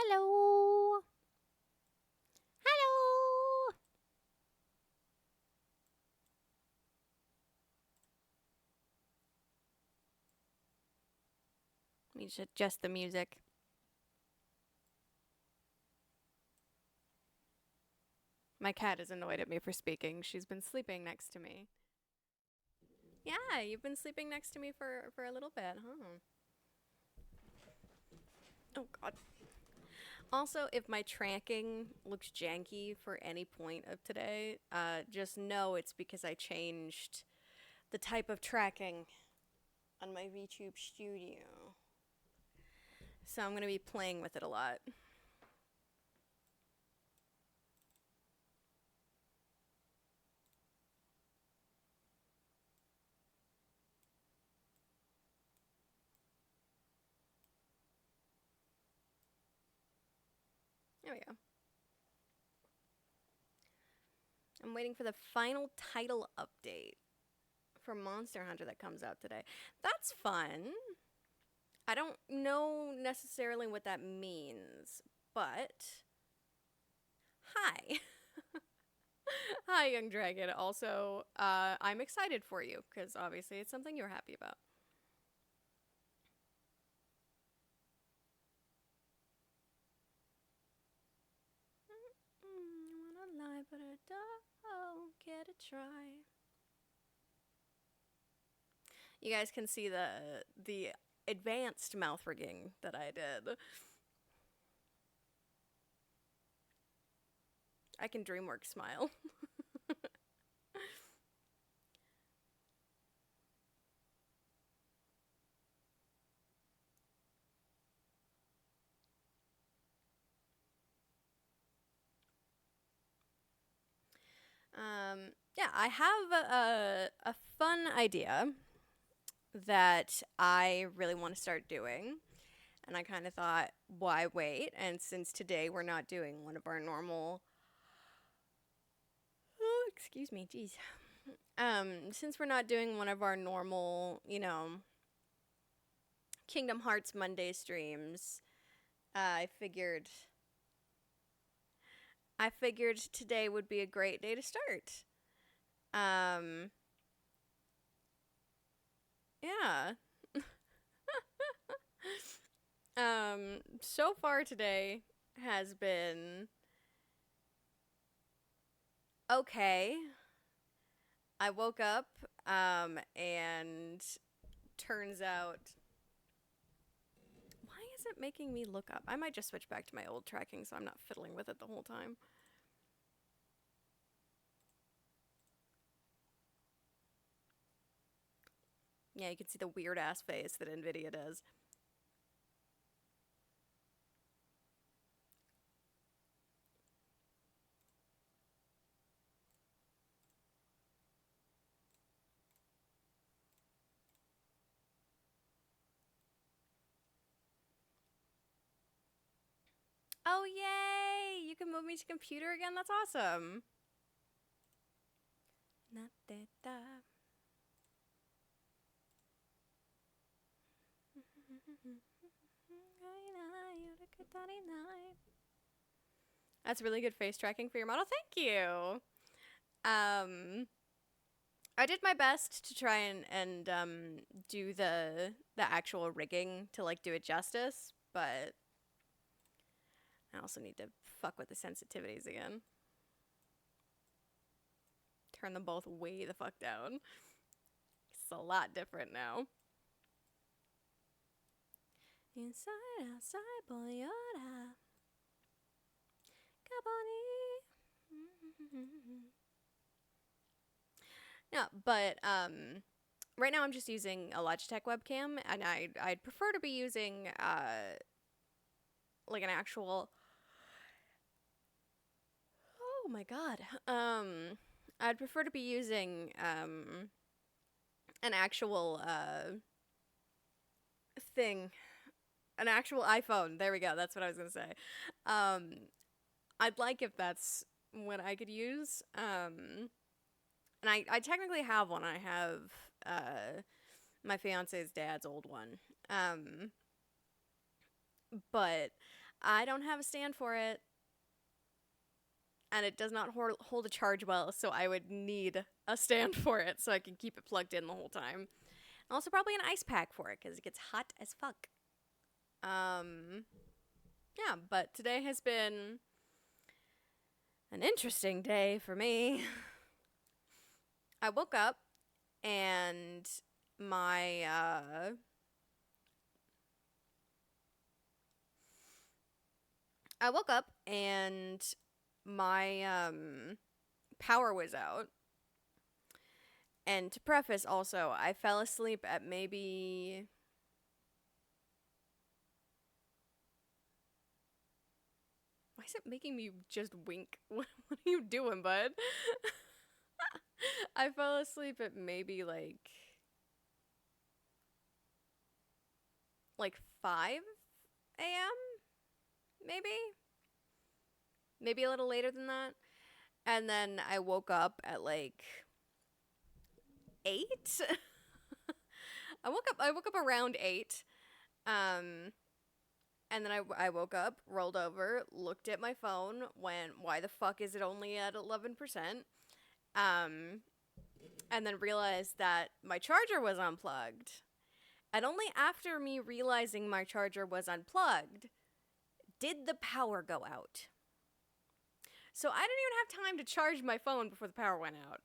Hello. Hello. Let me just adjust the music. My cat is annoyed at me for speaking. She's been sleeping next to me. Yeah, you've been sleeping next to me for a little bit, huh? Oh god. Also, if my tracking looks janky for any point of today, just know it's because I changed the type of tracking on my VTube Studio. So I'm going to be playing with it a lot. There we go. I'm waiting for the final title update for Monster Hunter that comes out today. That's fun. I don't know necessarily what that means, but hi. Hi, Young Dragon. Also, I'm excited for you because obviously it's something you're happy about. Wanna lie, but I don't get a try. You guys can see the advanced mouth rigging that I did. I can DreamWorks smile. Yeah, I have a fun idea that I really want to start doing. And I kind of thought, why wait? And since today we're not doing one of our normal. Oh, excuse me, jeez. Since we're not doing one of our normal, Kingdom Hearts Monday streams, I figured. I figured today would be a great day to start. Um, yeah. So far today has been okay. I woke up, and turns out, why is it making me look up? I might just switch back to my old tracking so I'm not fiddling with it the whole time. Yeah, you can see the weird ass face that Nvidia does. Oh, yay! You can move me to computer again? That's awesome. That's really good face tracking for your model. Thank you. Um, I did my best to try and do the actual rigging to like do it justice, but I also need to fuck with the sensitivities again. Turn them both way the fuck down. It's a lot different now. Inside, outside, boyota. No, but right now I'm just using a Logitech webcam, and I'd prefer to be using like an actual. Oh my god. I'd prefer to be using an actual thing, an actual iPhone. There we go. That's what I was gonna say. Um, I'd like if that's what I could use. And I technically have one. I have my fiance's dad's old one. Um, but I don't have a stand for it, and it does not hold a charge well, so I would need a stand for it so I can keep it plugged in the whole time. Also, probably an ice pack for it because it gets hot as fuck. Um, yeah, but today has been an interesting day for me. I woke up and my I woke up and my power was out. And to preface also, I fell asleep at maybe why is it making me just wink? What are you doing, bud? I fell asleep at maybe like 5 a.m. maybe? Maybe a little later than that. And then I woke up at like 8. I woke up around 8. Um and then I woke up, rolled over, looked at my phone, went, "Why the fuck is it only at 11%?" Um and then realized that my charger was unplugged. And only after me realizing my charger was unplugged did the power go out. So I didn't even have time to charge my phone before the power went out,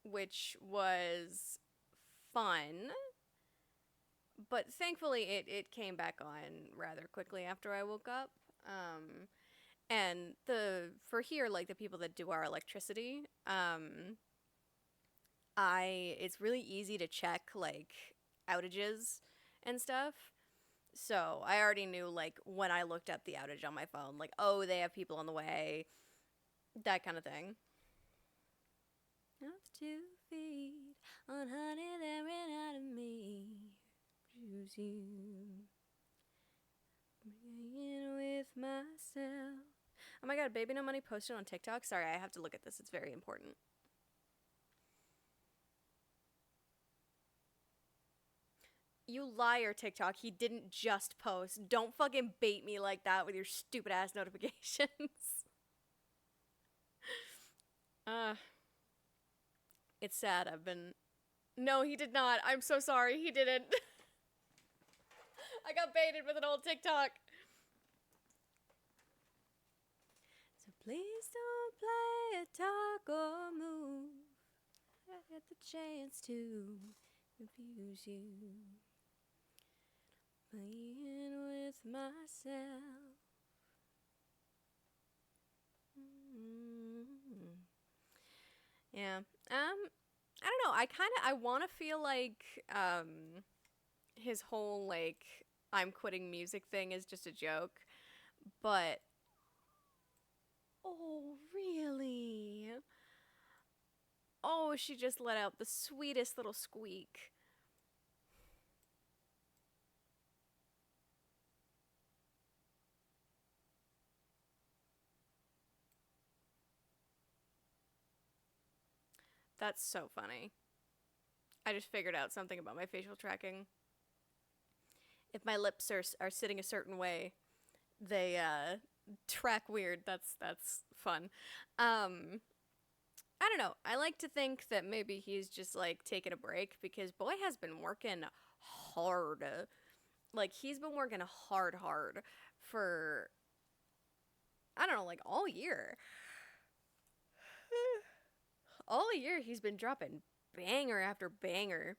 which was fun. But thankfully, it came back on rather quickly after I woke up. And for here, like the people that do our electricity, it's really easy to check like outages and stuff. So I already knew like when I looked up the outage on my phone, like, oh, they have people on the way, that kind of thing. Have to feed on honey that ran out of me. Choose you. Being with myself. Oh my god, Baby No Money posted on TikTok. Sorry, I have to look at this. It's very important. You liar, TikTok. He didn't just post. Don't fucking bait me like that with your stupid ass notifications. uh, it's sad. I've been. No, he did not. I'm so sorry. He didn't. I got baited with an old TikTok. So please don't play a talk or move. I get the chance to confuse you. Playing with myself. Mm-hmm. Yeah. I don't know. I want to feel like his whole like I'm quitting music thing is just a joke, but oh, really? Oh, she just let out the sweetest little squeak. That's so funny. I just figured out something about my facial tracking. If my lips are sitting a certain way, they track weird. That's fun. I don't know. I like to think that maybe he's just like taking a break because boy has been working hard. Like he's been working hard for I don't know, like all year. All year he's been dropping banger after banger.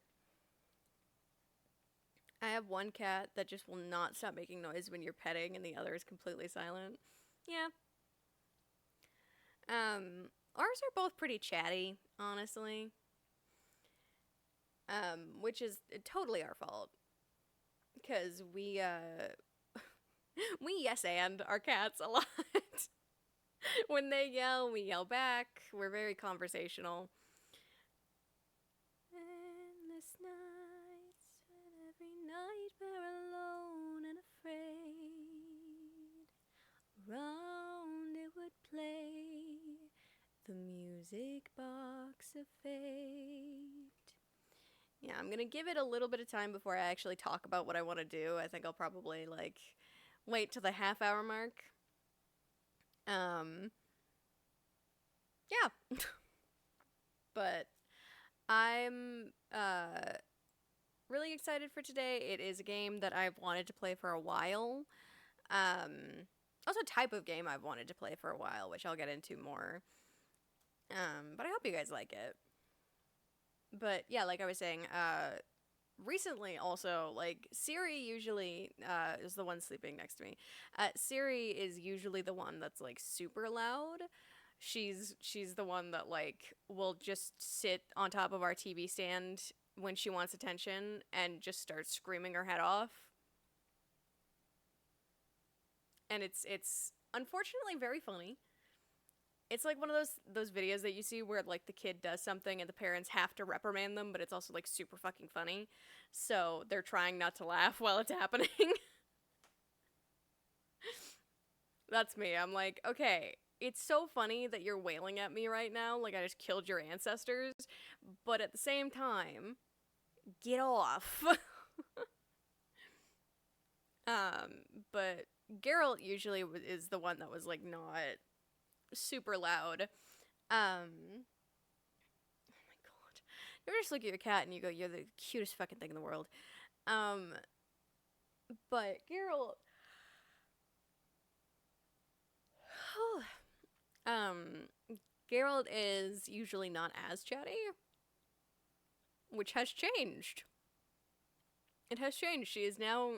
I have one cat that just will not stop making noise when you're petting and the other is completely silent. Yeah. Ours are both pretty chatty, honestly. Which is totally our fault because we yes and our cats a lot. When they yell, we yell back. We're very conversational. Endless nights, and every night we're alone and afraid. Round it would play the music box of fate. Yeah, I'm gonna give it a little bit of time before I actually talk about what I want to do. I think I'll probably like wait till the half hour mark. Um, yeah. But I'm really excited for today. It is a game that I've wanted to play for a while. Also a type of game I've wanted to play for a while, which I'll get into more. But I hope you guys like it. But yeah, like I was saying, recently also, like, Siri usually is the one sleeping next to me. Siri is usually the one that's like super loud. She's the one that like will just sit on top of our TV stand when she wants attention and just start screaming her head off. And it's unfortunately very funny. It's like one of those videos that you see where like the kid does something and the parents have to reprimand them, but it's also like super fucking funny. So they're trying not to laugh while it's happening. That's me. I'm like, okay, it's so funny that you're wailing at me right now, like I just killed your ancestors, but at the same time, get off. But Geralt usually is the one that was like not super loud. Oh my god. You ever just look at your cat and you go, you're the cutest fucking thing in the world. Um, but um, Geralt is usually not as chatty, which has changed. It has changed. She is now,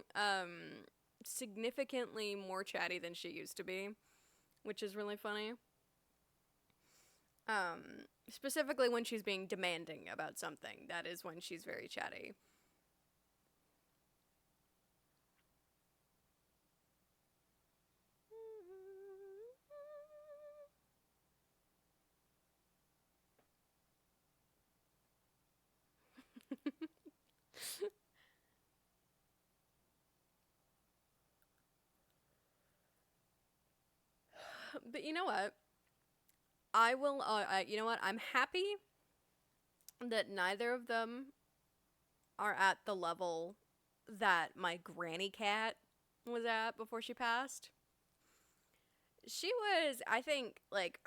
significantly more chatty than she used to be, which is really funny. Specifically when she's being demanding about something, that is when she's very chatty. But you know what? I will. You know what? I'm happy that neither of them are at the level that my granny cat was at before she passed. She was, I think, like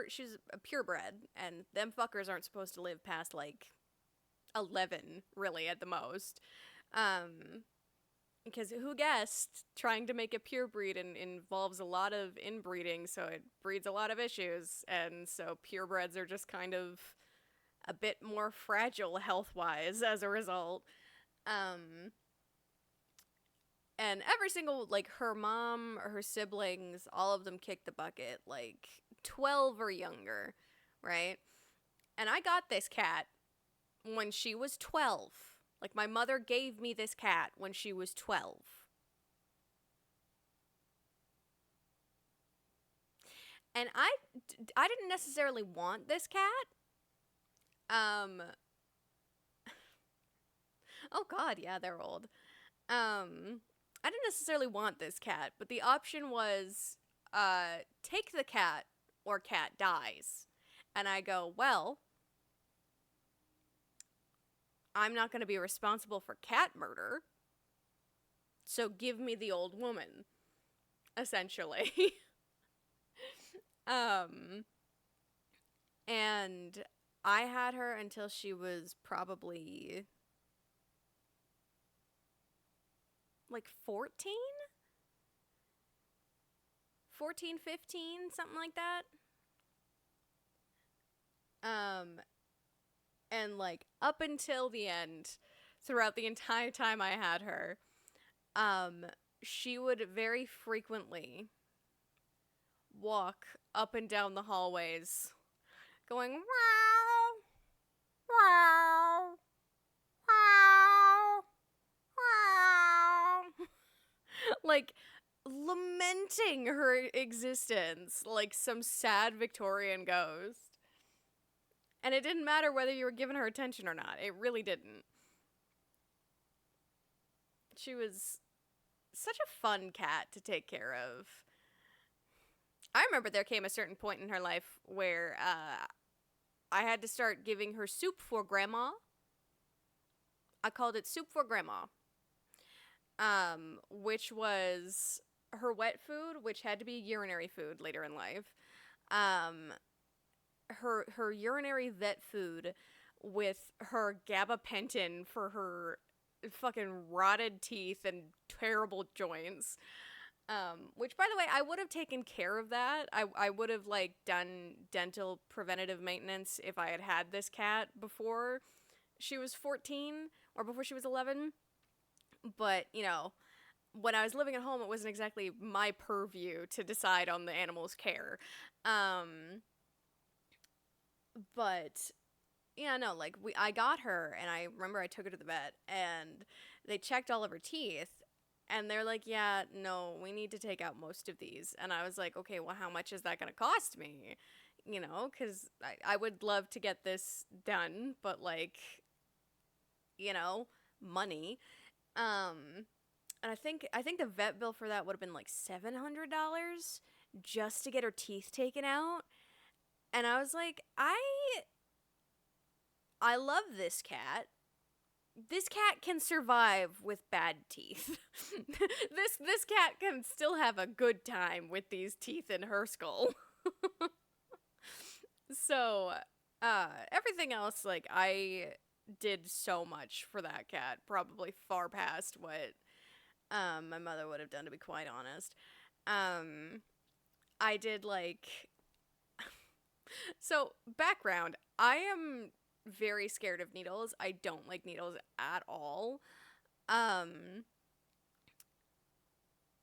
she's a purebred, and them fuckers aren't supposed to live past like 11, really, at the most. Um, because who guessed trying to make a pure breed involves a lot of inbreeding, so it breeds a lot of issues, and so purebreds are just kind of a bit more fragile health wise as a result. Um, and every single, like, her mom or her siblings, all of them kicked the bucket, like 12 or younger, right? And I got this cat when she was 12. Like, my mother gave me this cat when she was 12. And I didn't necessarily want this cat. Um, oh god, yeah, they're old. I didn't necessarily want this cat, but the option was, take the cat or cat dies. And I go, well, I'm not going to be responsible for cat murder, so give me the old woman, essentially. um, and I had her until she was probably like 14? 14, 15, something like that. Um, and like up until the end, throughout the entire time I had her, um, she would very frequently walk up and down the hallways going wow, wow, wow, wow. Like lamenting her existence like some sad Victorian ghost. And it didn't matter whether you were giving her attention or not. It really didn't. She was such a fun cat to take care of. I remember there came a certain point in her life where I had to start giving her soup for grandma. I called it soup for grandma. Which was her wet food, which had to be urinary food later in life. Um, her urinary vet food with her gabapentin for her fucking rotted teeth and terrible joints. Which, by the way, I would have taken care of that. I would have like done dental preventative maintenance if I had had this cat before she was 14 or before she was 11. But when I was living at home, it wasn't exactly my purview to decide on the animal's care. Um, but yeah, no, like I got her, and I remember I took her to the vet, and they checked all of her teeth, and they're like, "Yeah, no, we need to take out most of these." And I was like, "Okay, well, how much is that gonna cost me?" Because I would love to get this done, but like, you know, money. Um, and I think the vet bill for that would have been like $700 just to get her teeth taken out. And I was like, I love this cat. This cat can survive with bad teeth. This cat can still have a good time with these teeth in her skull. So, everything else, like, I did so much for that cat, probably far past what my mother would have done, to be quite honest. Um, I did like so background. I am very scared of needles. I don't like needles at all. Um,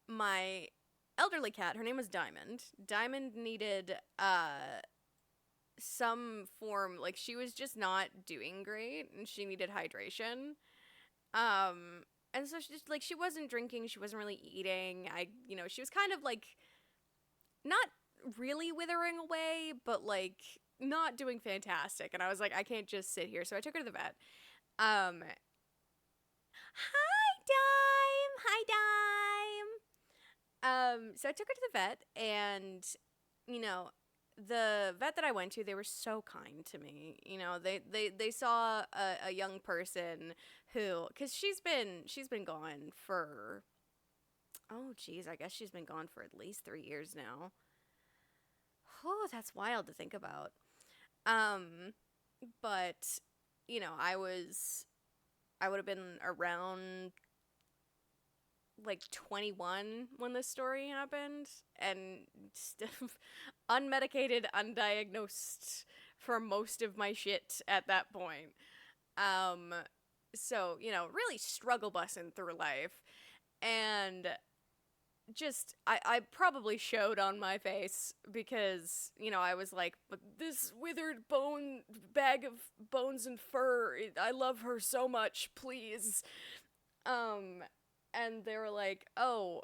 my elderly cat, her name was Diamond. Diamond needed some form, like she was just not doing great and she needed hydration. Um and so she just like she wasn't drinking, she wasn't really eating. She was kind of like not really withering away, but like not doing fantastic. And I was like, I can't just sit here. So I took her to the vet. Um Hi Dime. Hi Dime. So I took her to the vet, and you know, the vet that I went to, they were so kind to me. They saw a young person who, because she's been gone for, oh geez, I guess she's been gone for at least 3 years now. Oh, that's wild to think about. Um, but I would have been around like 21 when this story happened, and unmedicated, undiagnosed for most of my shit at that point. Um, so, really struggle bussing through life. And just, I probably showed on my face because, I was like, but this withered bone, bag of bones and fur, I love her so much, please. Um, and they were like, "Oh,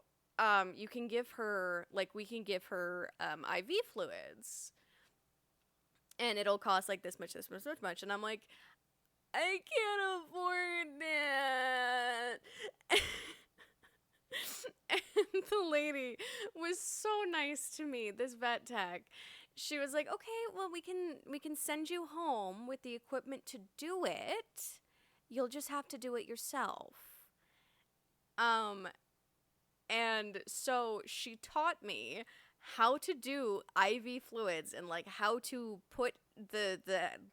you can give her like we can give her IV fluids, and it'll cost like this much, this much." And I'm like, "I can't afford that." And the lady was so nice to me. This vet tech. She was like, "Okay, well we can send you home with the equipment to do it. You'll just have to do it yourself." Um, And so she taught me how to do IV fluids and like how to put the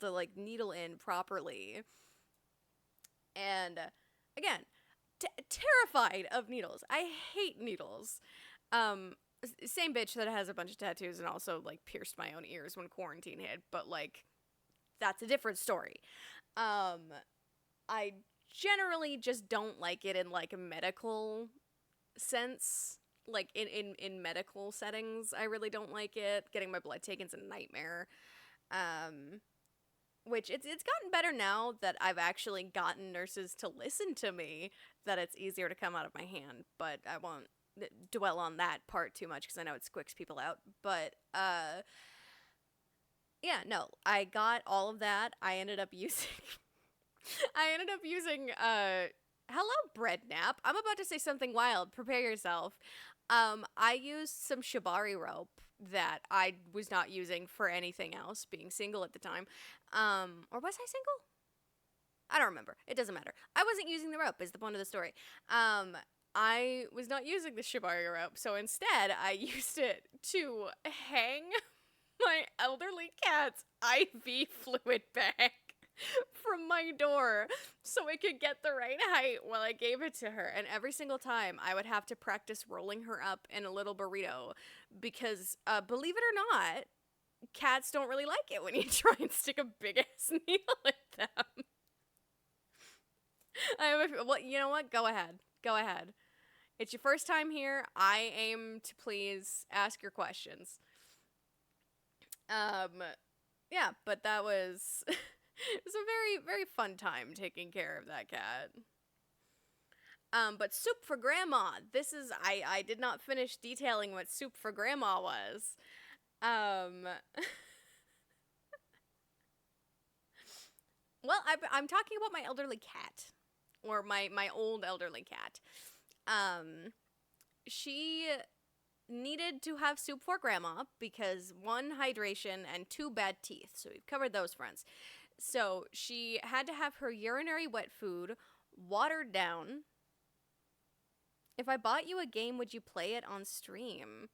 like needle in properly. And again, terrified of needles. I hate needles. Um Same bitch that has a bunch of tattoos and also like pierced my own ears when quarantine hit, but like that's a different story. Um I generally just don't like it in like a medical sense, like in medical settings. I really don't like it. Getting my blood taken's a nightmare. um which it's gotten better now that I've actually gotten nurses to listen to me, that it's easier to come out of my hand, but I won't dwell on that part too much because I know it squicks people out. But yeah, no, I got all of that. I ended up using I ended up using hello bread nap. I'm about to say something wild. Prepare yourself. I used some shibari rope that I was not using for anything else, being single at the time. Or was I single? I don't remember. It doesn't matter. I wasn't using the rope is the point of the story. Um I was not using the shibari rope, so instead I used it to hang my elderly cat's IV fluid bag from my door so it could get the right height while I gave it to her. And every single time I would have to practice rolling her up in a little burrito because, believe it or not, cats don't really like it when you try and stick a big ass needle in them. Well, you know what? Go ahead. Go ahead. It's your first time here. I aim to please ask your questions. Yeah, but that was it was a very, very fun time taking care of that cat. But Soup for Grandma. This is I did not finish detailing what Soup for Grandma was. Um well, I'm talking about my elderly cat or my old elderly cat. Um she needed to have soup for grandma because one, hydration, and two, bad teeth. So we've covered those fronts. So she had to have her urinary wet food watered down. If I bought you a game, would you play it on stream?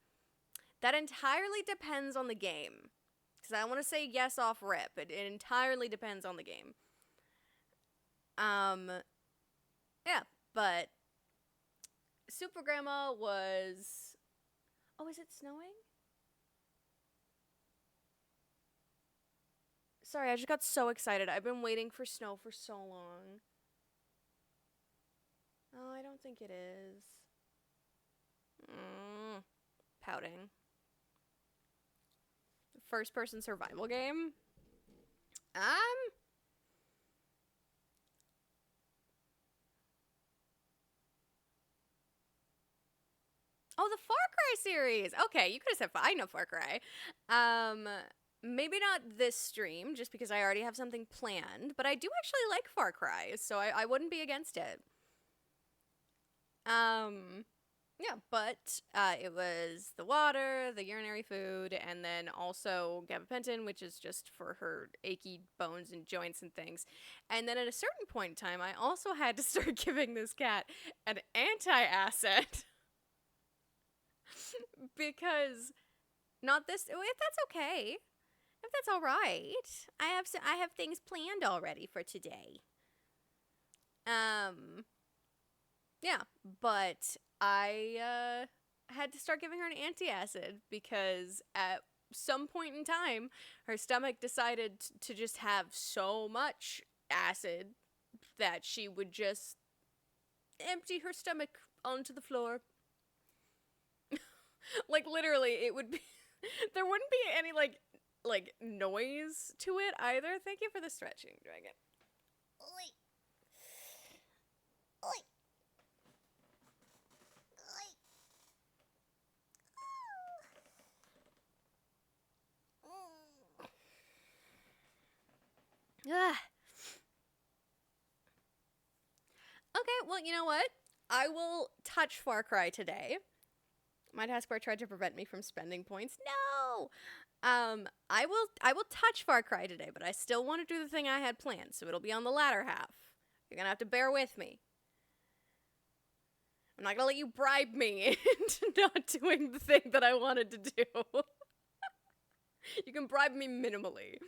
That entirely depends on the game. Because I want to say yes off rip. It entirely depends on the game. Yeah, but Super Grandma was... Oh, is it snowing? Sorry, I just got so excited. I've been waiting for snow for so long. Oh, I don't think it is. Pouting. First person survival game? Oh, the Far Cry series. Okay, you could have said I know Far Cry. Maybe not this stream, just because I already have something planned, but I do actually like Far Cry, so I wouldn't be against it. Yeah, but it was the water, the urinary food, and then also gabapentin, which is just for her achy bones and joints and things. And then at a certain point in time, I also had to start giving this cat an anti-acid. Because not this, if that's okay. If that's all right. I have things planned already for today. Yeah, but I had to start giving her an antacid because at some point in time, her stomach decided to just have so much acid that she would just empty her stomach onto the floor. Like literally, it would be there wouldn't be any like noise to it either. Thank you for the stretching, dragon. Oi. Oi. Ah. Okay, well, you know what? I will touch Far Cry today. My taskbar tried to prevent me from spending points. No. I will touch Far Cry today, but I still want to do the thing I had planned, so it'll be on the latter half. You're gonna have to bear with me. I'm not gonna let you bribe me into not doing the thing that I wanted to do. You can bribe me minimally.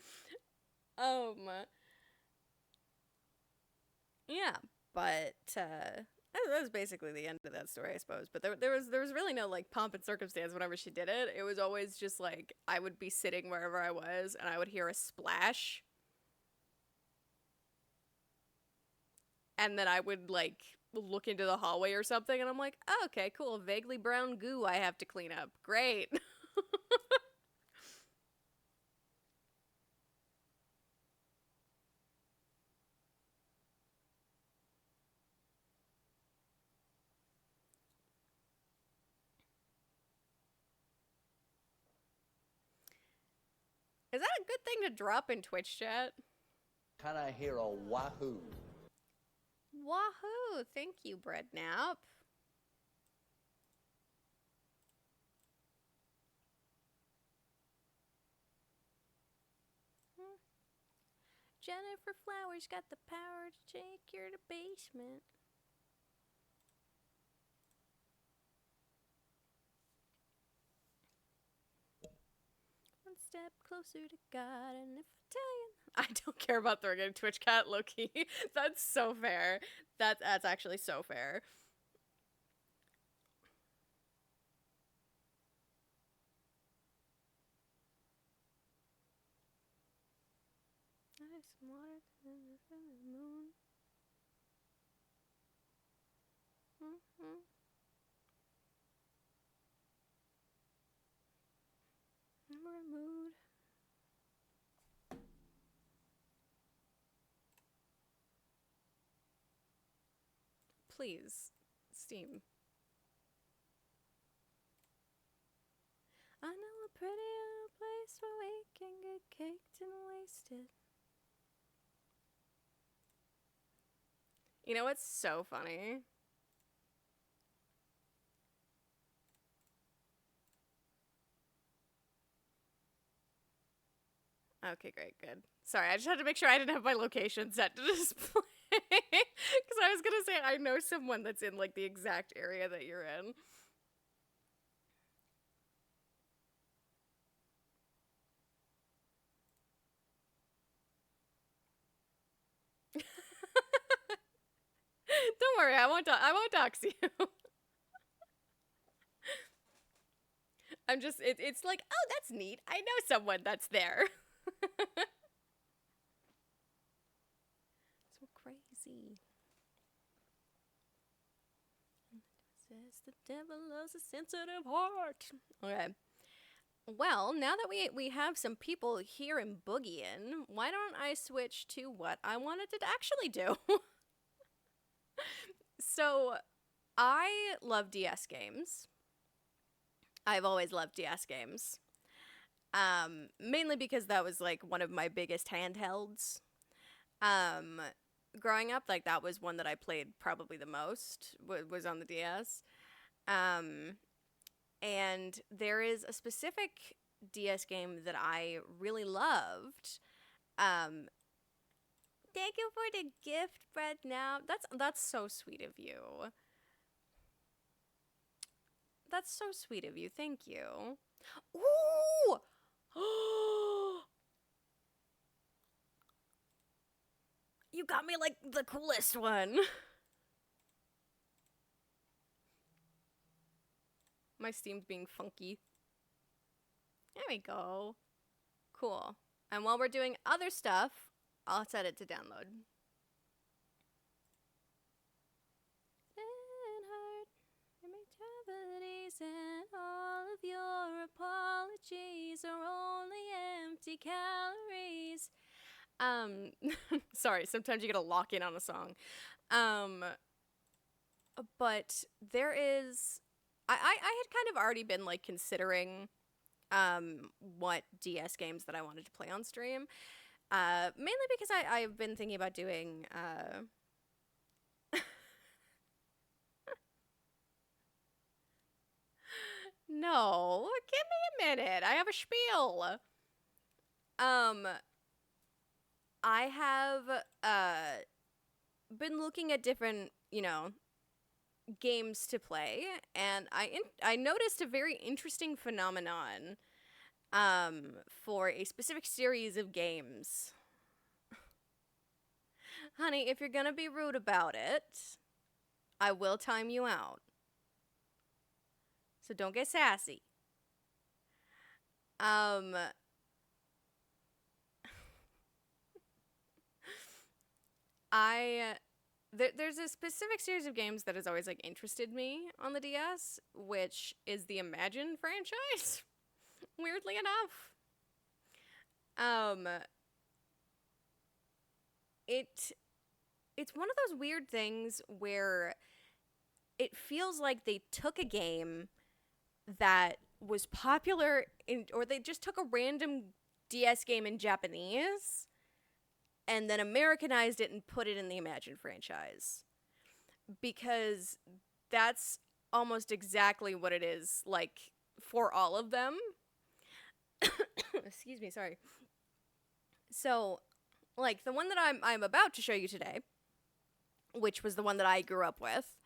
Yeah, but that was basically the end of that story, I suppose. But there was really no like pomp and circumstance whenever she did it. It was always just like I would be sitting wherever I was, and I would hear a splash, and then I would like look into the hallway or something, and I'm like, oh, okay, cool, vaguely brown goo I have to clean up. Great. Is that a good thing to drop in Twitch chat? Can I hear a wahoo? Wahoo! Thank you, Breadnap. Jennifer Flowers got the power to take you to the basement. step closer to God, and if I tell you, I don't care about throwing a Twitch cat, low-key. That's so fair. That's actually so fair. Ice and water from the moon. Mm-hmm. We're in mood. Please, Steam. I know a prettier place where we can get caked and wasted. You know what's so funny? Okay, great, good. Sorry, I just had to make sure I didn't have my location set to display. Because I was gonna say, I know someone that's in, like, the exact area that you're in. Don't worry, I won't dox you. I'm just, it's like, oh, that's neat. I know someone that's there. So crazy. Says the devil loves a sensitive heart. Okay. Well, now that we have some people here in Boogiein, why don't I switch to what I wanted to actually do? So, I love DS games. I've always loved DS games. Mainly because that was like one of my biggest handhelds. Um, Growing up, like that was one that I played probably the most, was on the DS. Um, and there is a specific DS game that I really loved. Um, Thank you for the gift, Fred. Now that's so sweet of you. That's so sweet of you. Thank you. Ooh! You got me like the coolest one. My Steam's being funky. There we go. Cool. And while we're doing other stuff, I'll set it to download. And all of your apologies are only empty calories. Sorry, sometimes you gotta lock in on a song. But there is, I had kind of already been like considering what DS games that I wanted to play on stream. Mainly because I've been thinking about doing No, give me a minute. I have a spiel. Um I have been looking at different, games to play, and I noticed a very interesting phenomenon for a specific series of games. Honey, if you're gonna be rude about it, I will time you out. So don't get sassy. Um I there's a specific series of games that has always like interested me on the DS, which is the Imagine franchise. Weirdly enough. Um it it's one of those weird things where it feels like they took a game that was popular in, or they just took a random DS game in Japanese and then Americanized it and put it in the Imagine franchise. Because that's almost exactly what it is like for all of them. Excuse me, sorry. So, like the one that I'm about to show you today, which was the one that I grew up with,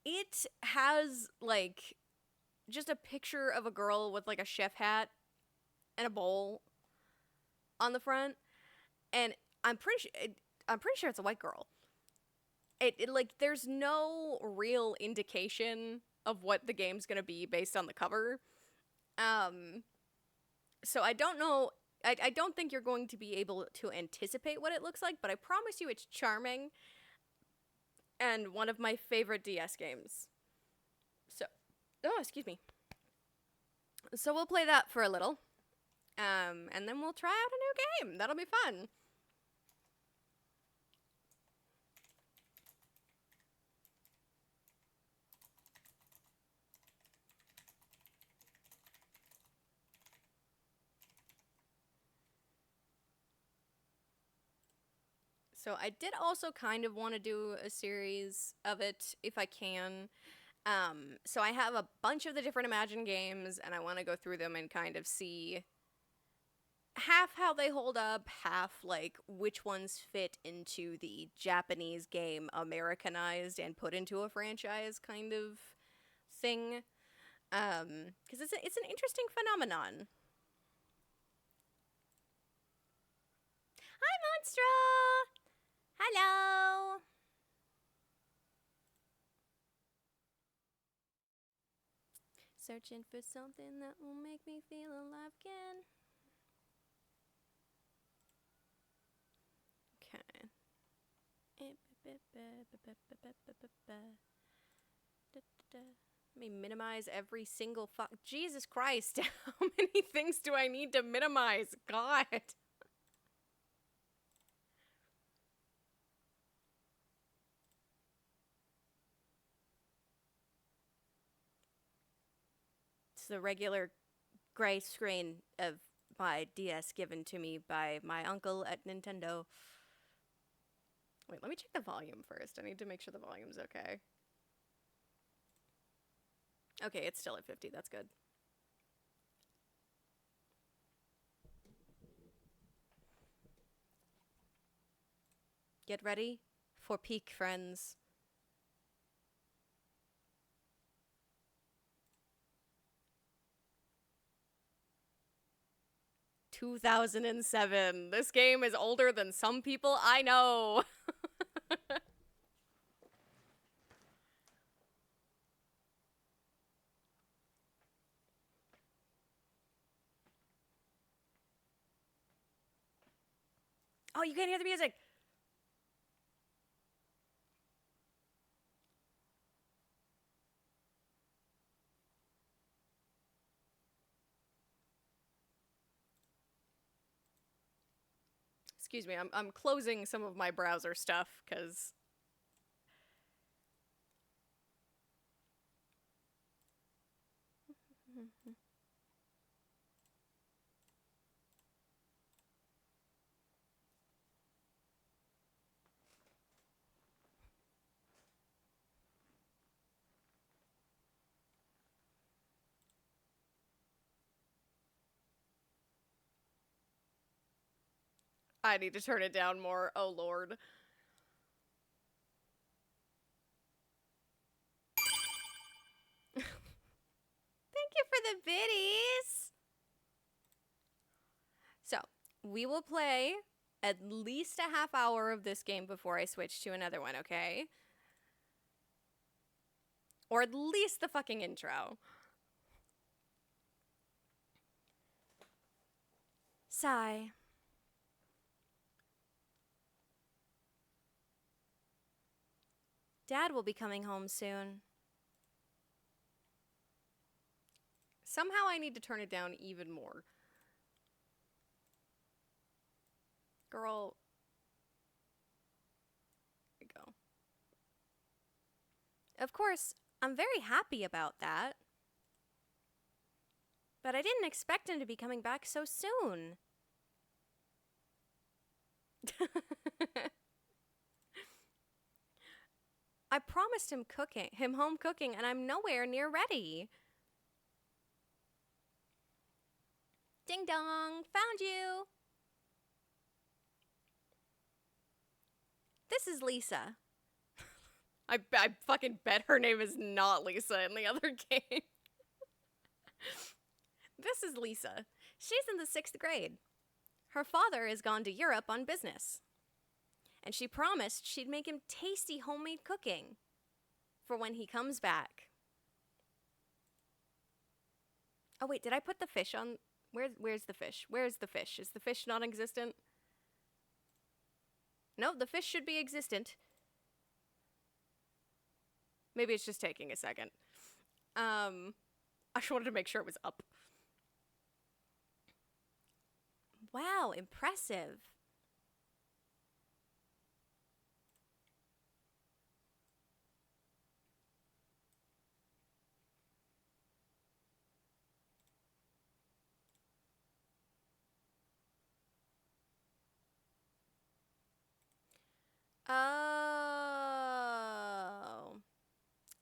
it has like just a picture of a girl with like a chef hat and a bowl on the front, and I'm pretty sure it's a white girl. It like there's no real indication of what the game's gonna be based on the cover. Um, so I don't know. I don't think you're going to be able to anticipate what it looks like, but I promise you it's charming and one of my favorite DS games. So, oh, excuse me. So we'll play that for a little, and then we'll try out a new game. That'll be fun. So I did also kind of want to do a series of it if I can. So I have a bunch of the different Imagine games, and I want to go through them and kind of see half how they hold up, half like which ones fit into the Japanese game Americanized and put into a franchise kind of thing. Because it's an interesting phenomenon. Hi, Monstro! Hello! Searching for something that will make me feel alive again. Okay. Let me minimize every single Jesus Christ! How many things do I need to minimize? God! It's the regular gray screen of my DS given to me by my uncle at Nintendo. Wait, let me check the volume first. I need to make sure the volume's okay. Okay, it's still at 50. That's good. Get ready for peak, friends. "2007. This game is older than some people I know." Oh, you can't hear the music. Excuse me, I'm closing some of my browser stuff because I need to turn it down more. Oh lord. Thank you for the biddies. So, we will play at least a half hour of this game before I switch to another one, okay? Or at least the fucking intro. Sigh. Dad will be coming home soon. Somehow I need to turn it down even more. Girl. There we go. Of course, I'm very happy about that. But I didn't expect him to be coming back so soon. I promised him home cooking, and I'm nowhere near ready. Ding dong, found you. This is Lisa. I fucking bet her name is not Lisa in the other game. This is Lisa. She's in the 6th grade. Her father has gone to Europe on business. And she promised she'd make him tasty homemade cooking for when he comes back. Oh wait, did I put the fish on? Where's the fish? Where's the fish? Is the fish non-existent? No, the fish should be existent. Maybe it's just taking a second. I just wanted to make sure it was up. Wow, impressive. Oh.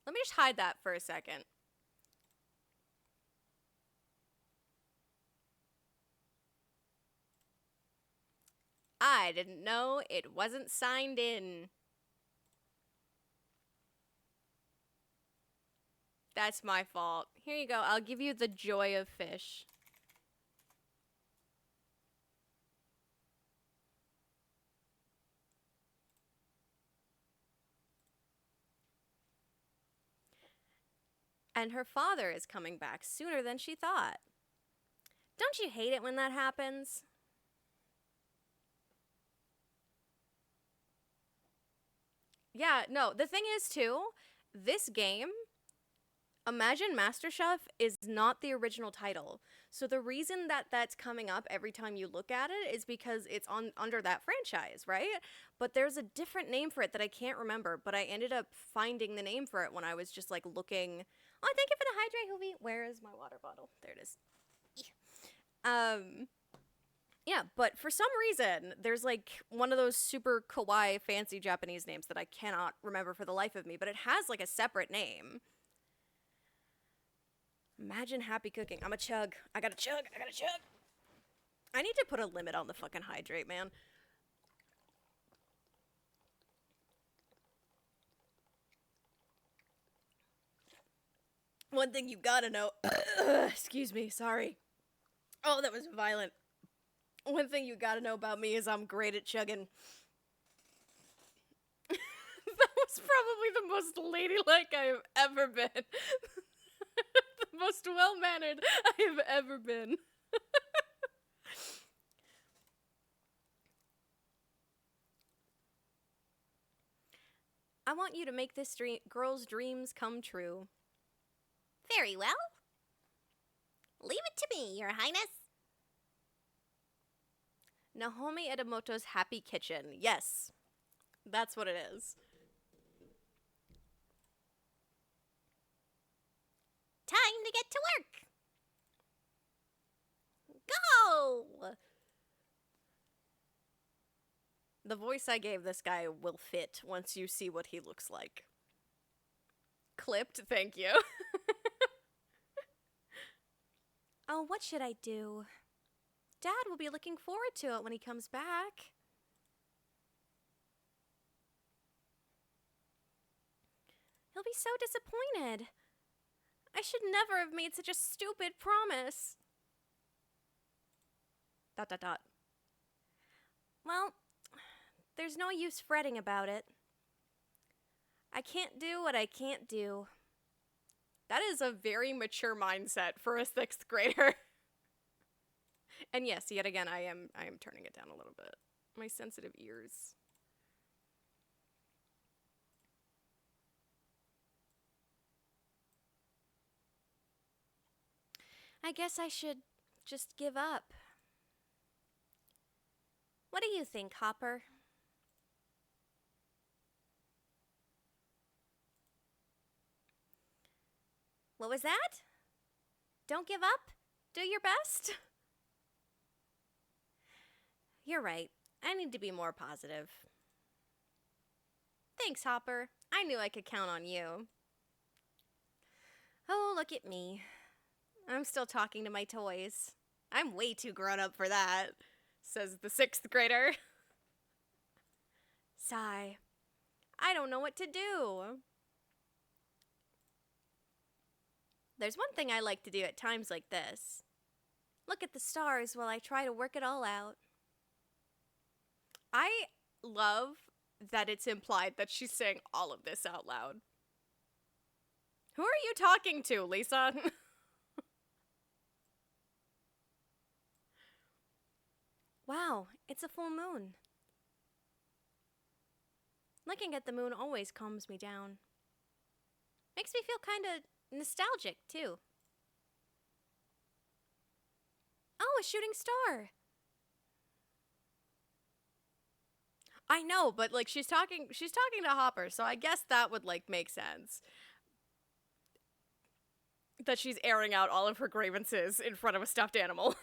Let me just hide that for a second. I didn't know it wasn't signed in. That's my fault. Here you go. I'll give you the joy of fish. And her father is coming back sooner than she thought. Don't you hate it when that happens? Yeah, no, the thing is, too, this game, Imagine MasterChef, is not the original title. So the reason that that's coming up every time you look at it is because it's under that franchise, right? But there's a different name for it that I can't remember, but I ended up finding the name for it when I was just like looking. Oh, thank you for the hydrate, Hoovie. Where is my water bottle? There it is. Yeah, but for some reason, there's like one of those super kawaii fancy Japanese names that I cannot remember for the life of me, but it has like a separate name. Imagine happy cooking. I'm a chug. I gotta chug. I gotta chug. I need to put a limit on the fucking hydrate, man. One thing you gotta know. Excuse me, sorry. Oh, that was violent. One thing you gotta know about me is I'm great at chugging. That was probably the most ladylike I have ever been. The most well-mannered I have ever been. I want you to make this girl's dreams come true. Very well. Leave it to me, Your Highness. Nahomi Edamoto's Happy Kitchen. Yes, that's what it is. Time to get to work. Go! The voice I gave this guy will fit once you see what he looks like. Clipped, thank you. Oh, what should I do? Dad will be looking forward to it when he comes back. He'll be so disappointed. I should never have made such a stupid promise. ... Well, there's no use fretting about it. I can't do what I can't do. That is a very mature mindset for a 6th grader. And yes, yet again, I am turning it down a little bit. My sensitive ears. I guess I should just give up. What do you think, Hopper? What was that? Don't give up? Do your best? You're right. I need to be more positive. Thanks, Hopper. I knew I could count on you. Oh, look at me. I'm still talking to my toys. I'm way too grown up for that, says the 6th grader. Sigh. I don't know what to do. There's one thing I like to do at times like this. Look at the stars while I try to work it all out. I love that it's implied that she's saying all of this out loud. Who are you talking to, Lisa? Wow, it's a full moon. Looking at the moon always calms me down. Makes me feel kind of nostalgic, too. Oh, a shooting star. I know, but like she's talking to Hopper, so I guess that would like make sense. That she's airing out all of her grievances in front of a stuffed animal.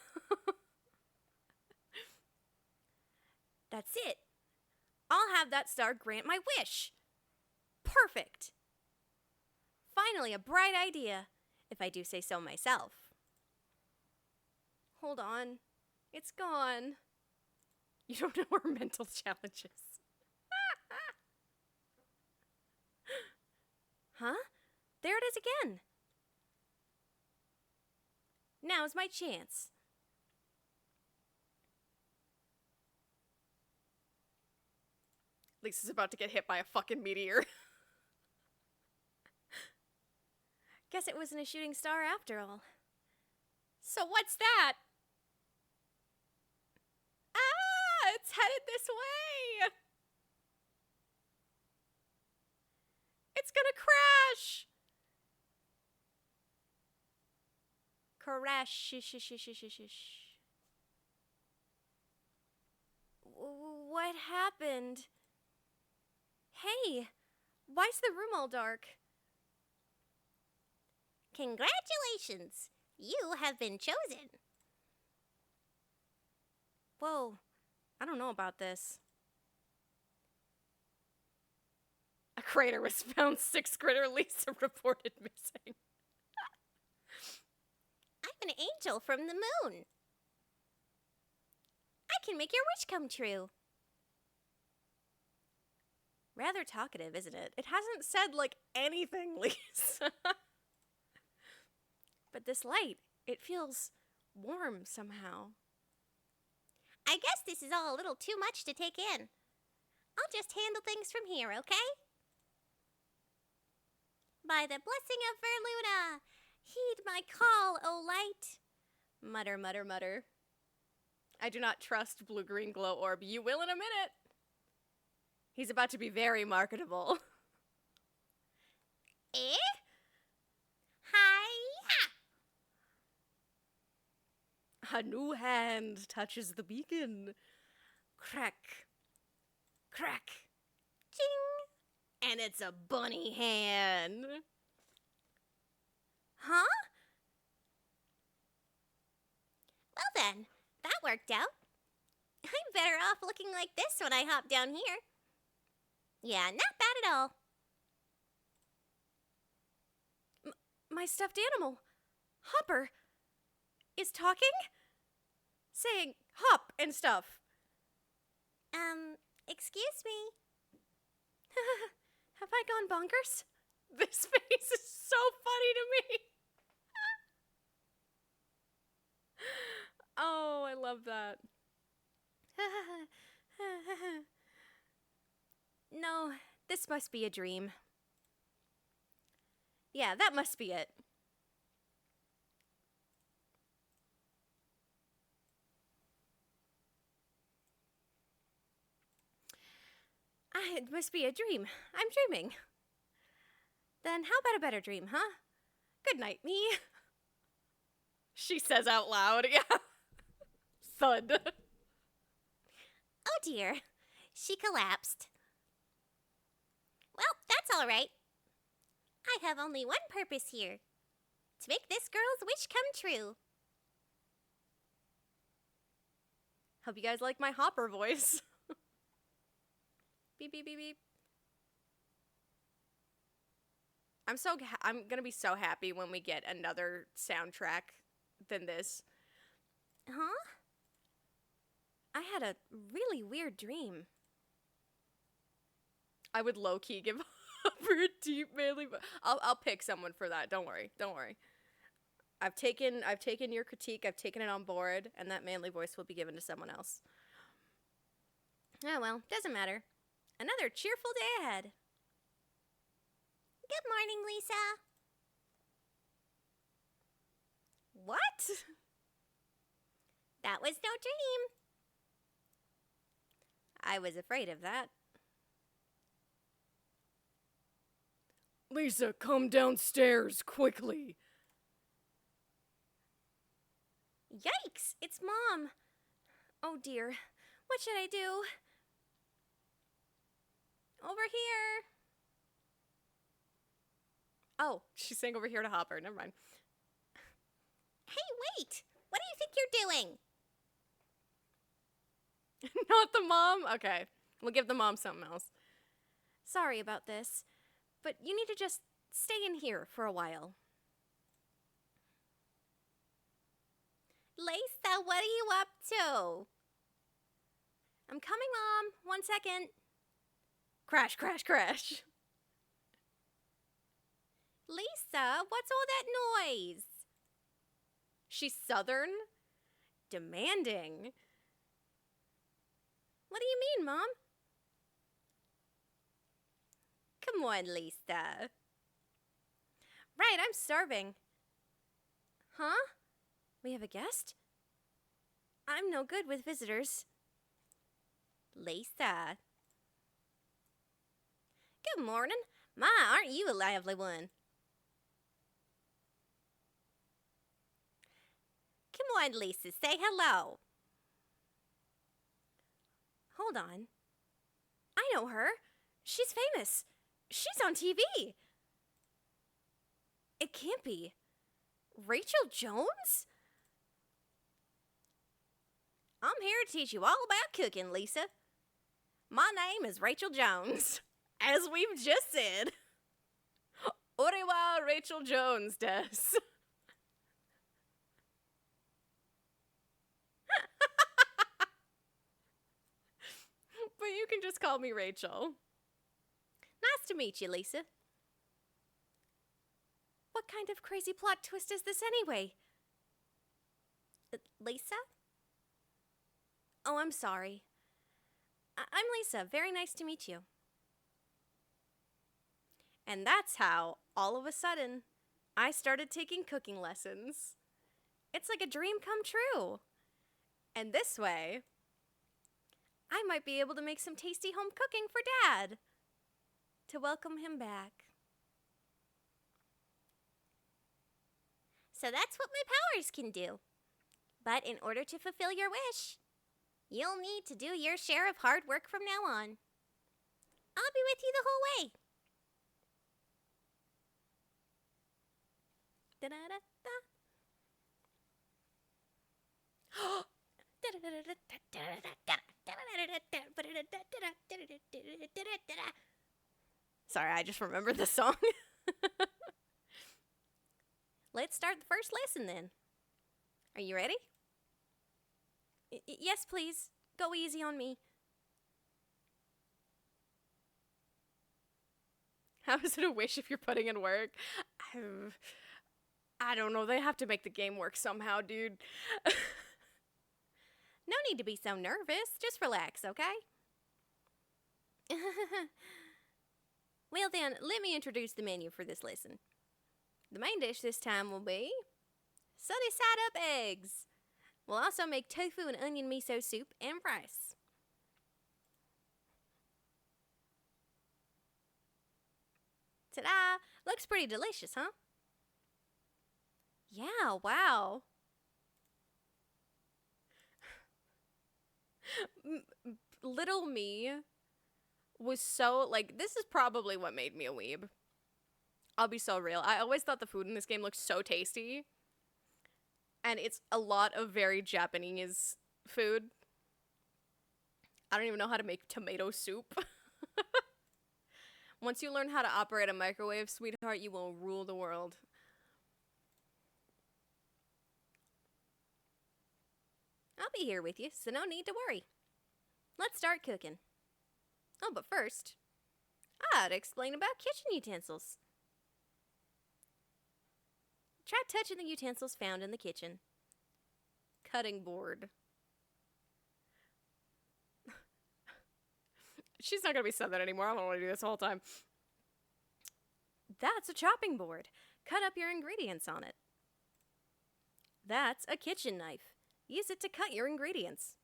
That's it. I'll have that star grant my wish. Perfect. Finally, a bright idea, if I do say so myself. Hold on. It's gone. You don't know her mental challenges. Huh? There it is again. Now's my chance. Lisa's about to get hit by a fucking meteor. Guess it wasn't a shooting star after all. So what's that? Ah, it's headed this way. It's gonna crash. Crash. What happened? Hey, why's the room all dark? Congratulations! You have been chosen. Whoa, I don't know about this. A crater was found, 6th grader Lisa reported missing. I'm an angel from the moon. I can make your wish come true. Rather talkative, isn't it? It hasn't said, like, anything, Lisa. But this light, it feels warm somehow. I guess this is all a little too much to take in. I'll just handle things from here, okay? By the blessing of Verluna, heed my call, O light. Mutter, mutter, mutter. I do not trust blue-green glow orb. You will in a minute. He's about to be very marketable. Eh? Hi-ha! A new hand touches the beacon. Crack. Crack. Ching! And it's a bunny hand. Huh? Well then, that worked out. I'm better off looking like this when I hop down here. Yeah, not bad at all. My stuffed animal, Hopper, is talking? Saying hop and stuff. Excuse me. Have I gone bonkers? This face is so funny to me. Oh, I love that. No, this must be a dream. Yeah, that must be it. It must be a dream. I'm dreaming. Then how about a better dream, huh? Good night, me. She says out loud, yeah. Thud. Oh dear, she collapsed. Well, that's all right. I have only one purpose here. To make this girl's wish come true. Hope you guys like my Hopper voice. Beep, beep, beep, beep. I'm gonna be so happy when we get another soundtrack than this. Huh? I had a really weird dream. I would low-key give Hopper a deep manly I'll pick someone for that. Don't worry. Don't worry. I've taken your critique, I've taken it on board, and that manly voice will be given to someone else. Oh well, doesn't matter. Another cheerful day ahead. Good morning, Lisa. What? That was no dream. I was afraid of that. Lisa, come downstairs quickly. Yikes! It's Mom. Oh dear. What should I do? Over here. Oh, she's saying over here to Hopper. Never mind. Hey, wait! What do you think you're doing? Not the mom? Okay. We'll give the mom something else. Sorry about this, but you need to just stay in here for a while. Lisa, what are you up to? I'm coming, Mom. 1 second. Crash, crash, crash. Lisa, what's all that noise? She's Southern? Demanding. What do you mean, Mom? Come on, Lisa. Right, I'm starving. Huh? We have a guest? I'm no good with visitors. Lisa. Good morning. My, aren't you a lively one? Come on, Lisa, say hello. Hold on. I know her. She's famous. She's on TV. It can't be. Rachel Jones? I'm here to teach you all about cooking, Lisa. My name is Rachel Jones, as we've just said. Orewa Rachel Jones des. But you can just call me Rachel. Nice to meet you, Lisa. What kind of crazy plot twist is this anyway? Lisa? Oh, I'm sorry. I'm Lisa. Very nice to meet you. And that's how, all of a sudden, I started taking cooking lessons. It's like a dream come true. And this way, I might be able to make some tasty home cooking for Dad to welcome him back. So that's what my powers can do. But in order to fulfill your wish, you'll need to do your share of hard work from now on. I'll be with you the whole way. Da-da-da-da. Sorry, I just remembered the song. Let's start the first lesson then. Are you ready? Yes, please. Go easy on me. How is it a wish if you're putting in work? I don't know. They have to make the game work somehow, dude. No need to be so nervous. Just relax, okay? Well then, let me introduce the menu for this lesson. The main dish this time will be sunny side up eggs. We'll also make tofu and onion miso soup and rice. Ta-da! Looks pretty delicious, huh? Yeah, wow. Little me was so, like, this is probably what made me a weeb. I'll be so real. I always thought the food in this game looked so tasty. And it's a lot of very Japanese food. I don't even know how to make tomato soup. Once you learn how to operate a microwave, sweetheart, you will rule the world. I'll be here with you, so no need to worry. Let's start cooking. Oh, but first, I'd explain about kitchen utensils. Try touching the utensils found in the kitchen. Cutting board. She's not gonna be said that anymore. I don't want to do this the whole time. That's a chopping board. Cut up your ingredients on it. That's a kitchen knife. Use it to cut your ingredients.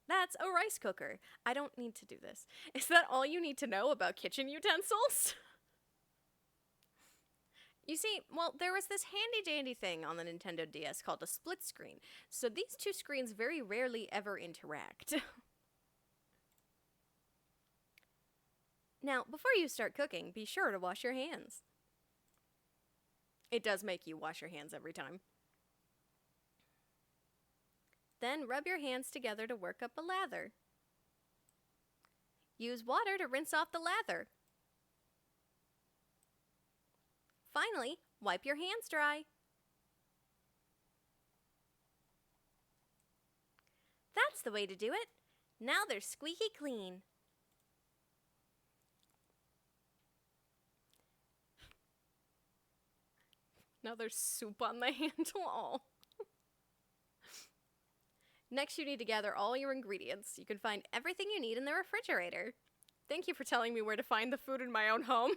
That's a rice cooker. I don't need to do this. Is that all you need to know about kitchen utensils? You see, well, there was this handy-dandy thing on the Nintendo DS called a split screen, so these two screens very rarely ever interact. Now, before you start cooking, be sure to wash your hands. It does make you wash your hands every time. Then rub your hands together to work up a lather. Use water to rinse off the lather. Finally, wipe your hands dry. That's the way to do it. Now they're squeaky clean. Now there's soup on the handle. Next, you need to gather all your ingredients. You can find everything you need in the refrigerator. Thank you for telling me where to find the food in my own home.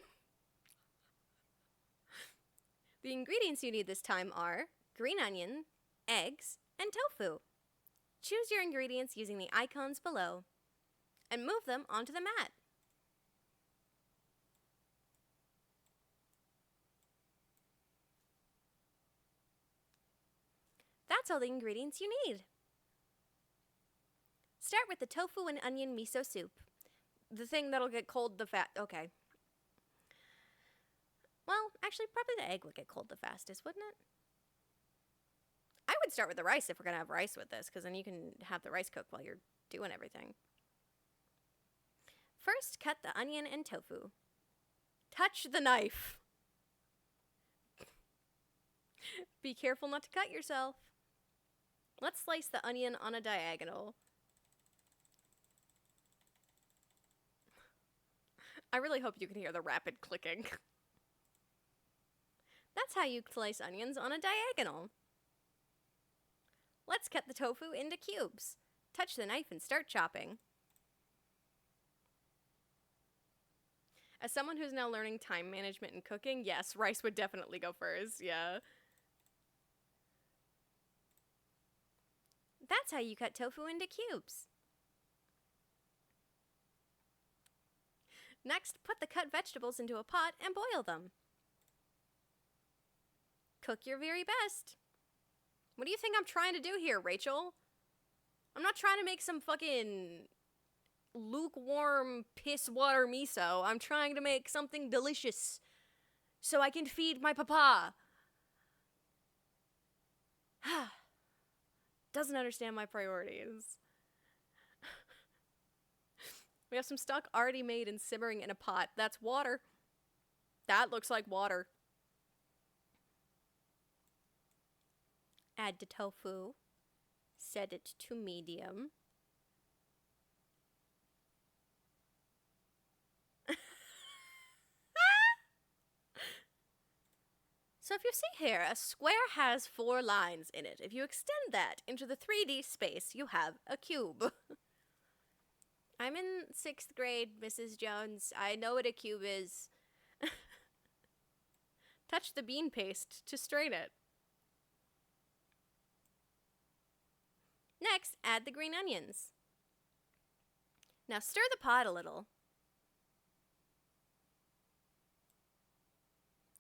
The ingredients you need this time are green onion, eggs, and tofu. Choose your ingredients using the icons below and move them onto the mat. That's all the ingredients you need. Start with the tofu and onion miso soup. The thing that'll get cold the okay. Well, actually, probably the egg would get cold the fastest, wouldn't it? I would start with the rice if we're going to have rice with this, because then you can have the rice cook while you're doing everything. First, cut the onion and tofu. Touch the knife. Be careful not to cut yourself. Let's slice the onion on a diagonal. I really hope you can hear the rapid clicking. That's how you slice onions on a diagonal. Let's cut the tofu into cubes. Touch the knife and start chopping. As someone who's now learning time management and cooking, yes, rice would definitely go first, yeah. That's how you cut tofu into cubes. Next, put the cut vegetables into a pot and boil them. Cook your very best. What do you think I'm trying to do here, Rachel? I'm not trying to make some fucking lukewarm piss water miso. I'm trying to make something delicious so I can feed my papa. Doesn't understand my priorities. We have some stock already made and simmering in a pot. That's water. That looks like water. Add the tofu. Set it to medium. So if you see here, a square has 4 lines in it. If you extend that into the 3D space, you have a cube. I'm in 6th grade, Mrs. Jones. I know what a cube is. Touch the bean paste to strain it. Next, add the green onions. Now stir the pot a little.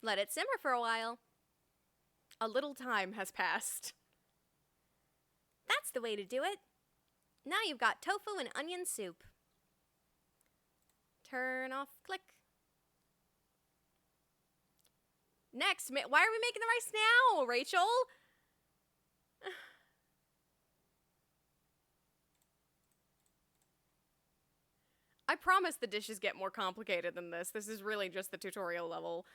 Let it simmer for a while. A little time has passed. That's the way to do it. Now you've got tofu and onion soup. Turn off, click. Next, why are we making the rice now, Rachel? I promise the dishes get more complicated than this. This is really just the tutorial level.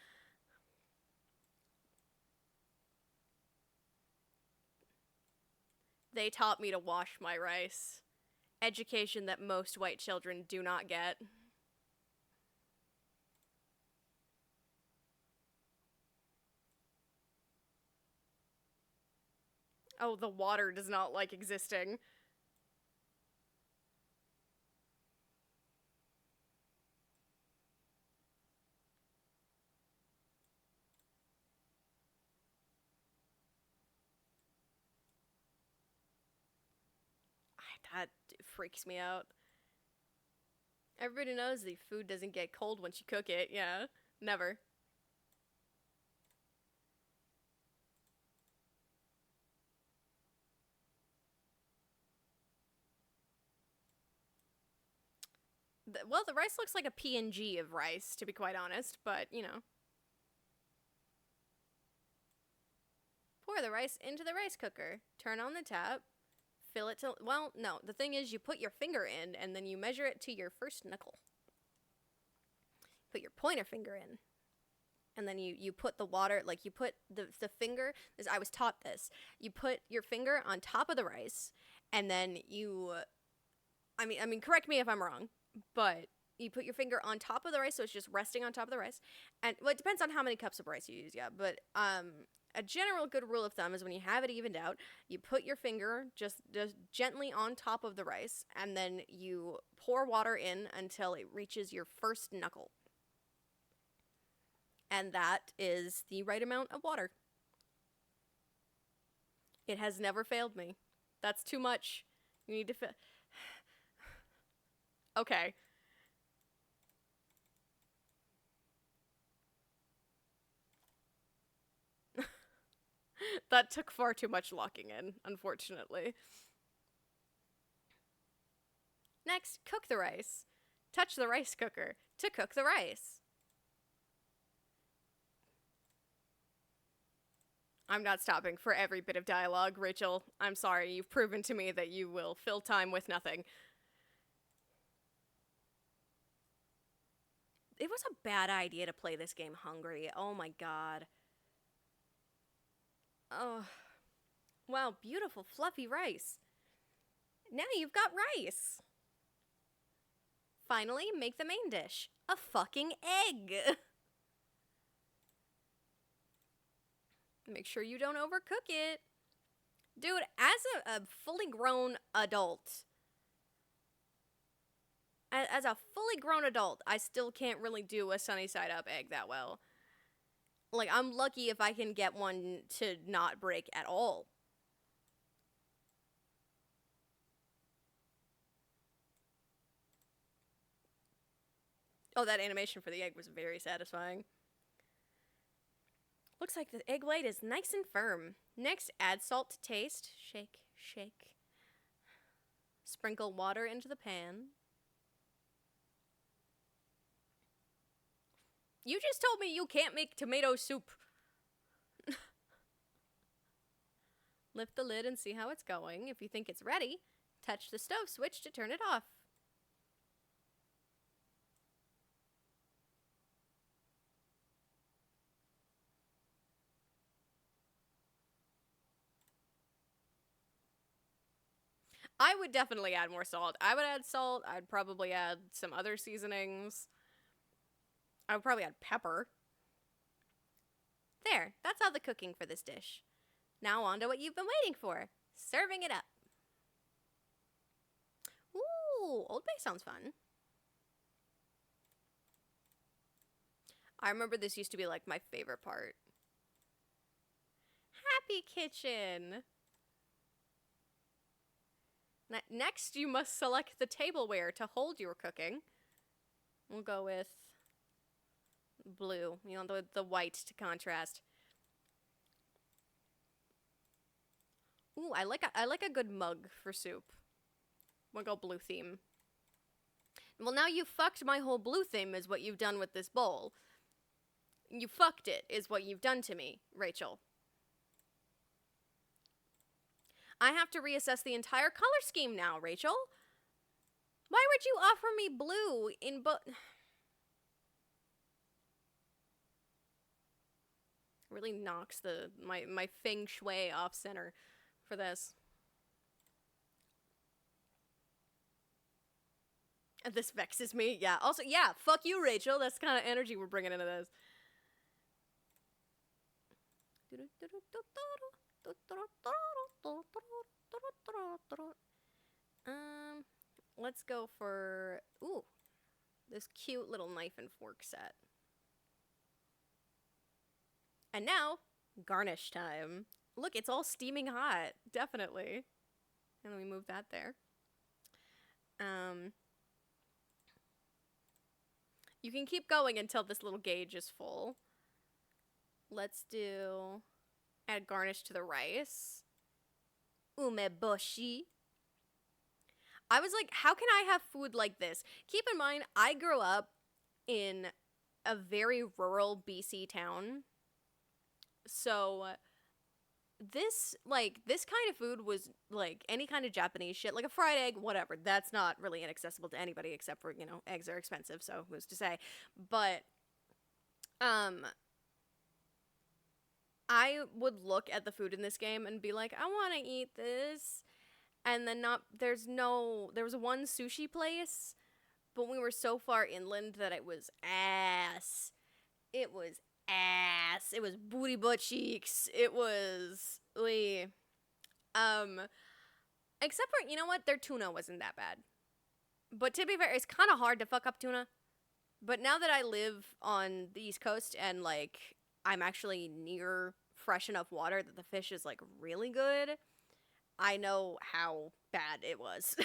They taught me to wash my rice. Education that most white children do not get. Oh, the water does not like existing. That freaks me out. Everybody knows the food doesn't get cold once you cook it. Yeah, never. Well, the rice looks like a PNG of rice, to be quite honest, but, you know. Pour the rice into the rice cooker. Turn on the tap. Fill it till... Well, no. The thing is, you put your finger in, and then you measure it to your first knuckle. Put your pointer finger in. And then you put the water... Like, you put the finger... I was taught this. You put your finger on top of the rice, and then you... I mean, correct me if I'm wrong, but you put your finger on top of the rice, so it's just resting on top of the rice. And, well, it depends on how many cups of rice you use, yeah, but, a general good rule of thumb is when you have it evened out, you put your finger just gently on top of the rice, and then you pour water in until it reaches your first knuckle. And that is the right amount of water. It has never failed me. That's too much. You need to Okay. That took far too much locking in, unfortunately. Next, cook the rice. Touch the rice cooker to cook the rice. I'm not stopping for every bit of dialogue, Rachel. I'm sorry, you've proven to me that you will fill time with nothing. It was a bad idea to play this game hungry. Oh my god. Oh. Wow, beautiful fluffy rice. Now you've got rice. Finally, make the main dish. A fucking egg. Make sure you don't overcook it. Dude, as a fully grown adult, as a fully grown adult, I still can't really do a sunny side up egg that well. Like, I'm lucky if I can get one to not break at all. Oh, that animation for the egg was very satisfying. Looks like the egg white is nice and firm. Next, add salt to taste. Shake, shake. Sprinkle water into the pan. You just told me you can't make tomato soup. Lift the lid and see how it's going. If you think it's ready, touch the stove switch to turn it off. I would definitely add more salt. I would add salt. I'd probably add some other seasonings. I would probably add pepper. There, that's all the cooking for this dish. Now on to what you've been waiting for. Serving it up. Ooh, Old Bay sounds fun. I remember this used to be like my favorite part. Happy Kitchen. Next, you must select the tableware to hold your cooking. We'll go with blue, you know, the white to contrast. Ooh, I like a good mug for soup. We'll go blue theme. Well, now you fucked my whole blue theme is what you've done with this bowl. You fucked it is what you've done to me, Rachel. I have to reassess the entire color scheme now, Rachel. Why would you offer me blue in really knocks my feng shui off center for this. And this vexes me. Yeah. Also, yeah, fuck you, Rachel. That's the kind of energy we're bringing into this. Let's go for this cute little knife and fork set. And now, garnish time. Look, it's all steaming hot. Definitely. And then we move that there. You can keep going until this little gauge is full. Let's add garnish to the rice. Umeboshi. I was like, how can I have food like this? Keep in mind, I grew up in a very rural BC town. So this kind of food was like any kind of Japanese shit, like a fried egg, whatever. That's not really inaccessible to anybody except for, eggs are expensive, so who's to say. But I would look at the food in this game and be like, I want to eat this. And then there was one sushi place, but we were so far inland that it was ass. It was ass. It was booty butt cheeks. It was except for, you know what? Their tuna wasn't that bad. But to be fair, it's kind of hard to fuck up tuna. But now that I live on the East Coast and like I'm actually near fresh enough water that the fish is like really good, I know how bad it was.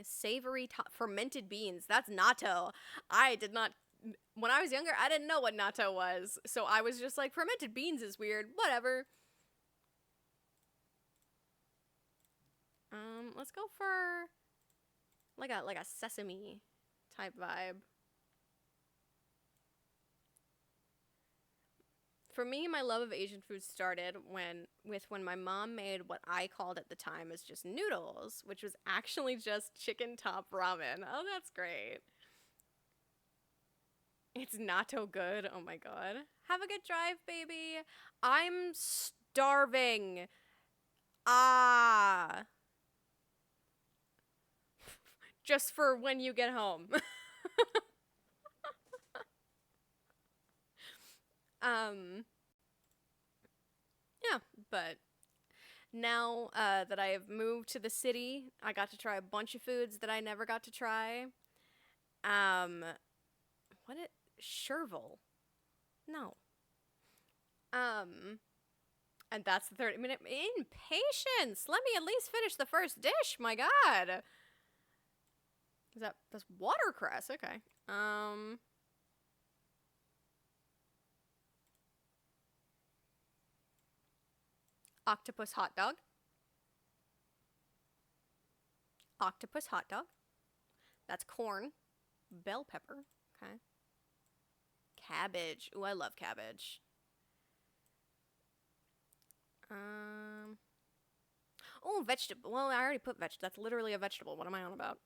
Savory fermented beans. That's natto. When I was younger, I didn't know what natto was. So I was just like, fermented beans is weird. Whatever. Let's go for like a sesame type vibe. For me, my love of Asian food started when my mom made what I called at the time as just noodles, which was actually just chicken top ramen. Oh, that's great. It's natto good. Oh my god. Have a good drive, baby. I'm starving. Ah. Just for when you get home. Yeah, but now that I have moved to the city, I got to try a bunch of foods that I never got to try. Chervil? No. And that's the 30-minute impatience. Let me at least finish the first dish. My God. That's watercress? Okay. Octopus hot dog. Octopus hot dog. That's corn. Bell pepper. Okay. Cabbage. Ooh, I love cabbage. Oh, vegetable. Well, I already put vegetable. That's literally a vegetable. What am I on about?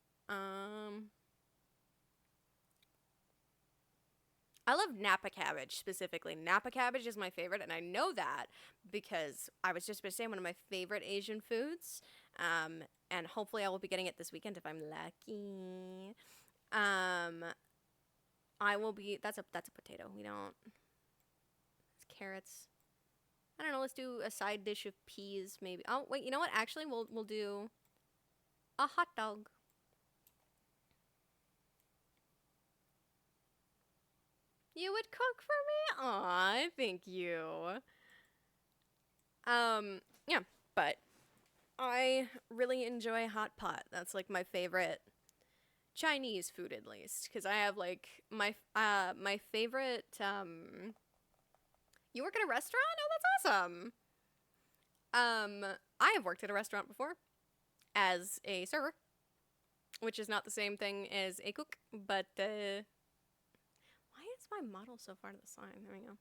I love Napa cabbage specifically. Napa cabbage is my favorite, and I know that because I was just about to say one of my favorite Asian foods. And hopefully I will be getting it this weekend if I'm lucky. I will be. That's a potato. We don't. It's carrots. I don't know. Let's do a side dish of peas, maybe. Oh wait, you know what? Actually, we'll do a hot dog. You would cook for me? Aw, thank you. Yeah, but I really enjoy hot pot. That's like my favorite Chinese food, at least, because I have like my favorite. You work at a restaurant? Oh, that's awesome. I have worked at a restaurant before as a server, which is not the same thing as a cook, but why is my model so far to the side? There we go.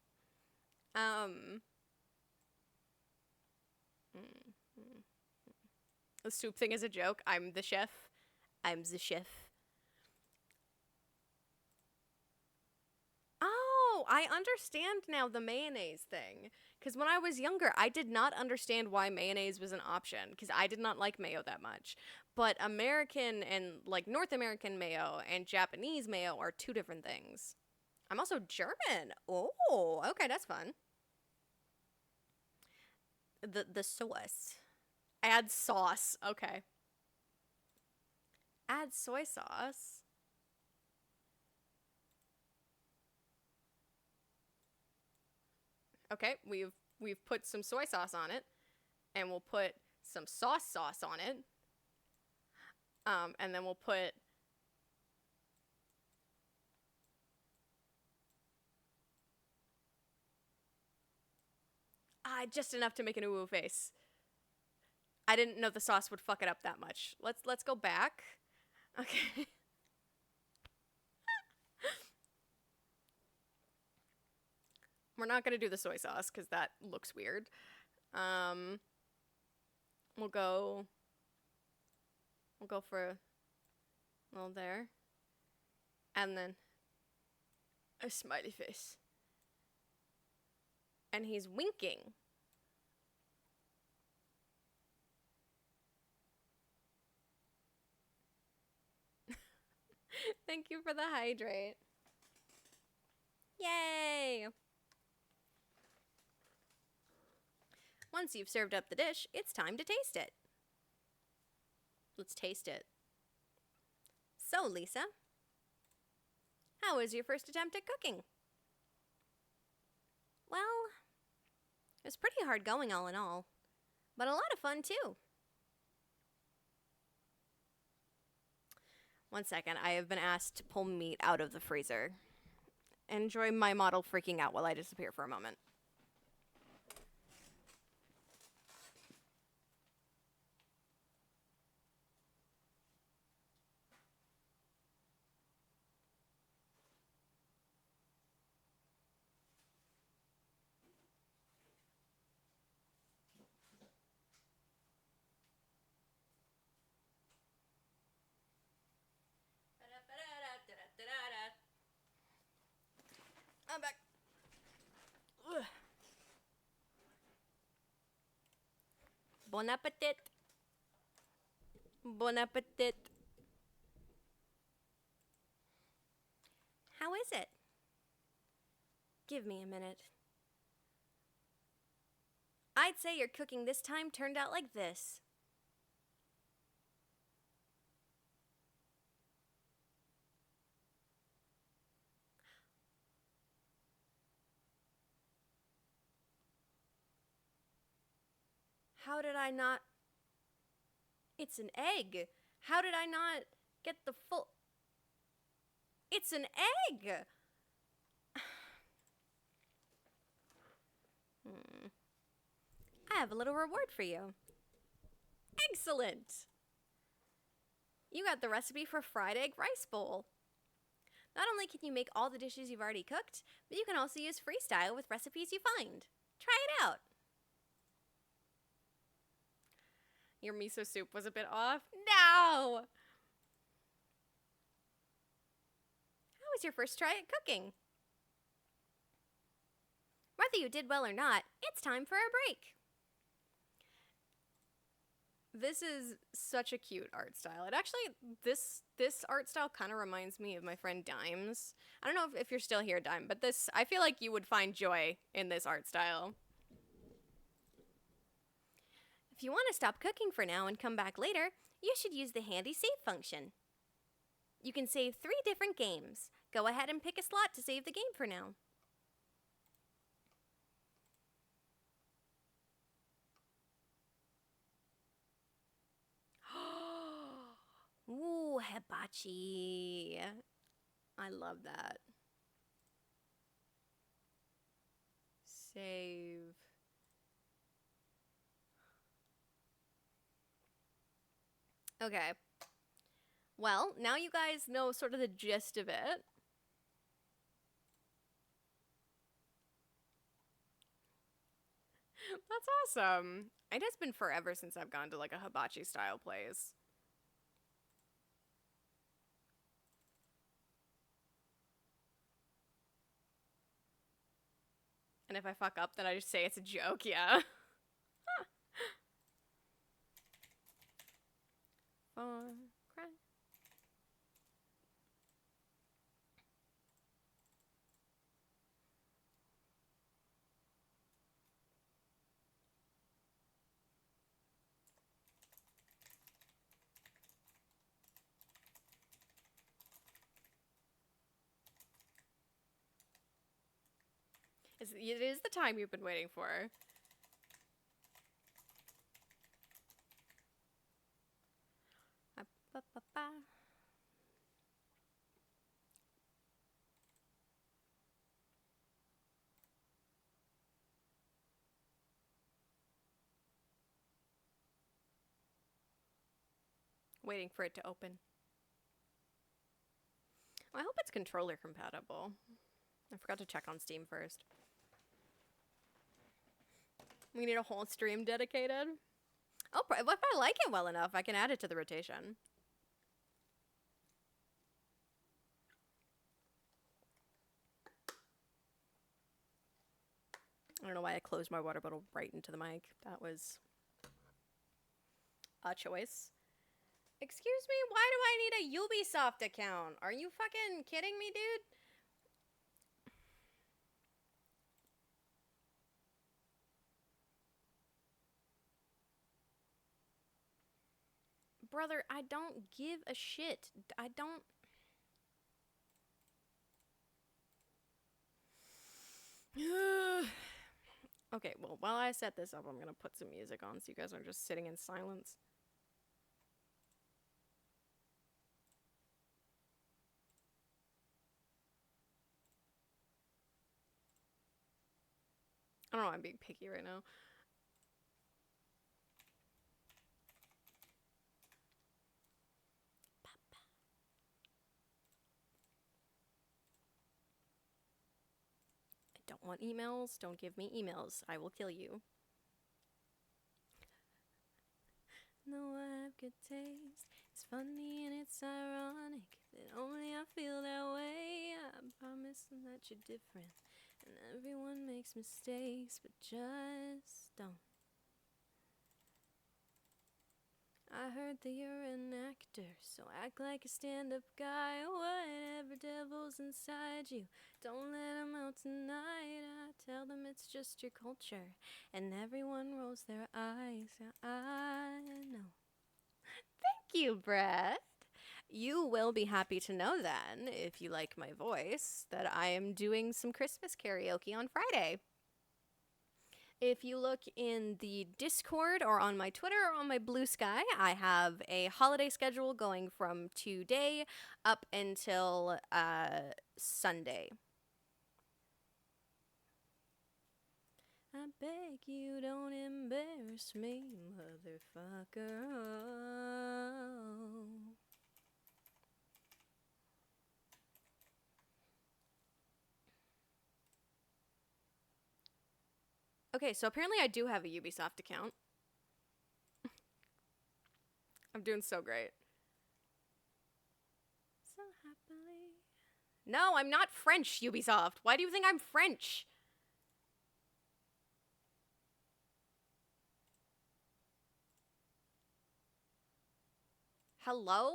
The soup thing is a joke. I'm the chef. I'm the chef. Oh, I understand now the mayonnaise thing. Because when I was younger, I did not understand why mayonnaise was an option. Because I did not like mayo that much. But American and, like, North American mayo and Japanese mayo are two different things. I'm also German. Oh, okay, that's fun. The sauce. Add sauce. Okay. Add soy sauce. Okay, we've put some soy sauce on it, and we'll put some sauce on it. And then we'll put just enough to make an ooh face. I didn't know the sauce would fuck it up that much. Let's go back. Okay. We're not gonna do the soy sauce because that looks weird. We'll go for a little there, and then a smiley face, and he's winking. Thank you for the hydrate. Yay! Once you've served up the dish, it's time to taste it. Let's taste it. So, Lisa, how was your first attempt at cooking? Well, it was pretty hard going all in all, but a lot of fun too. One second, I have been asked to pull meat out of the freezer. Enjoy my model freaking out while I disappear for a moment. I'm back. Ugh. Bon appetit. Bon appetit. How is it? Give me a minute. I'd say your cooking this time turned out like this. How did I not... It's an egg. How did I not get the full... It's an egg! I have a little reward for you. Excellent! You got the recipe for fried egg rice bowl. Not only can you make all the dishes you've already cooked, but you can also use freestyle with recipes you find. Try it out. Your miso soup was a bit off? No! How was your first try at cooking? Whether you did well or not, it's time for a break. This is such a cute art style. It actually, this art style kind of reminds me of my friend Dimes. I don't know if you're still here, Dime, but this, I feel like you would find joy in this art style. If you want to stop cooking for now and come back later, you should use the handy save function. You can save 3 different games. Go ahead and pick a slot to save the game for now. Ooh, hibachi. I love that. Save. Okay. Well, now you guys know sort of the gist of it. That's awesome. It has been forever since I've gone to like a hibachi style place. And if I fuck up, then I just say it's a joke, yeah. It is the time you've been waiting for. Ba-ba-ba. Waiting for it to open. I hope it's controller compatible. I forgot to check on Steam first. We need a whole stream dedicated. Oh, if I like it well enough, I can add it to the rotation. I don't know why I closed my water bottle right into the mic. That was a choice. Excuse me, why do I need a Ubisoft account? Are you fucking kidding me, dude? Brother, I don't give a shit. I don't... Okay, well, while I set this up, I'm gonna put some music on so you guys aren't just sitting in silence. I don't know, I'm being picky right now. I don't want emails. Don't give me emails. I will kill you. No, I have good taste. It's funny and it's ironic that only I feel that way. I promise that you're different. And everyone makes mistakes, but just don't. I heard that you're an actor, so act like a stand-up guy. Whatever devil's inside you, don't let them out tonight. I tell them it's just your culture, and everyone rolls their eyes. I know. Thank you, Brett. You will be happy to know then, if you like my voice, that I am doing some Christmas karaoke on Friday. If you look in the Discord or on my Twitter or on my Blue Sky, I have a holiday schedule going from today up until Sunday. I beg you don't embarrass me, motherfucker. Oh. Okay, so apparently I do have a Ubisoft account. I'm doing so great. So happily. No, I'm not French, Ubisoft. Why do you think I'm French? Hello?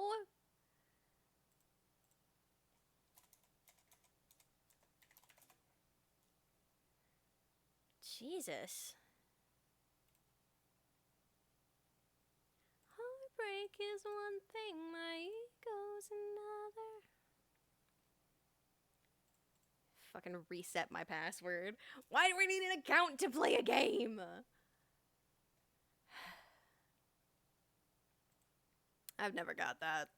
Jesus. Heartbreak is one thing, my ego's another. Fucking reset my password. Why do we need an account to play a game? I've never got that.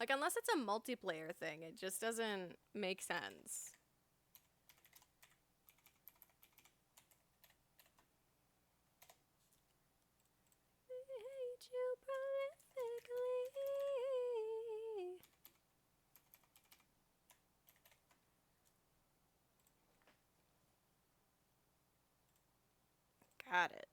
Like, unless it's a multiplayer thing, it just doesn't make sense. I hate you prolifically. Got it.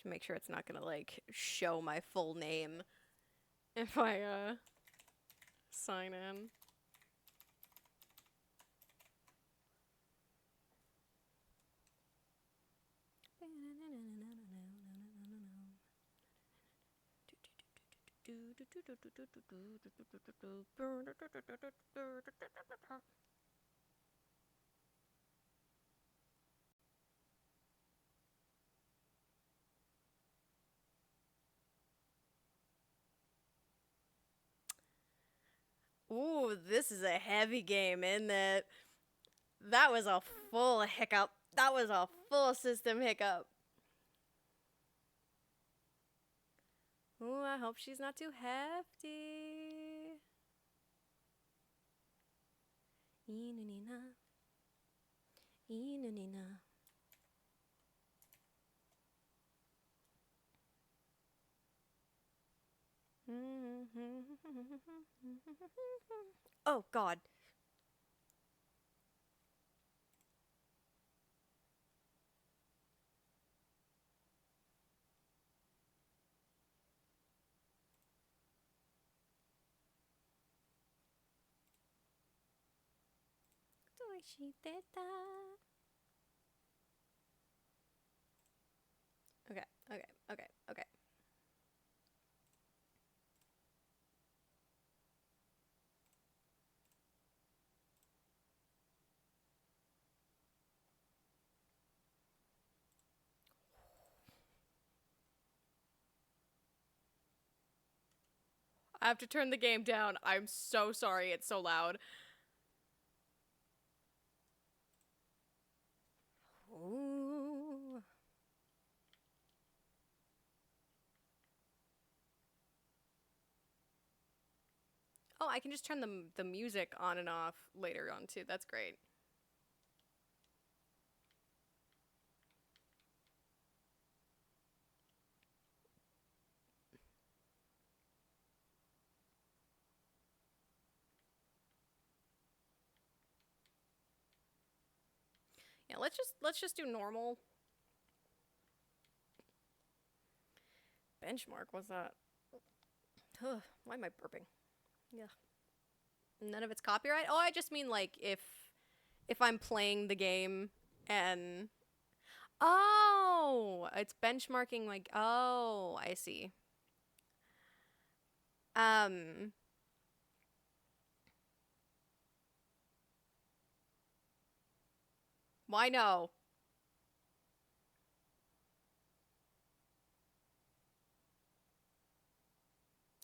Should make sure it's not gonna, like, show my full name if I, sign in. Ooh, this is a heavy game, isn't it? That was a full hiccup. That was a full system hiccup. Ooh, I hope she's not too hefty. Inunina. Inunina. Oh, God. Okay, okay, okay, okay. I have to turn the game down. I'm so sorry. It's so loud. Ooh. Oh, I can just turn the music on and off later on too. That's great. Yeah, let's just do normal. Benchmark, what's that? Ugh, why am I burping? Yeah. None of it's copyright? Oh, I just mean like if I'm playing the game and oh, it's benchmarking like oh, I see. Um why no?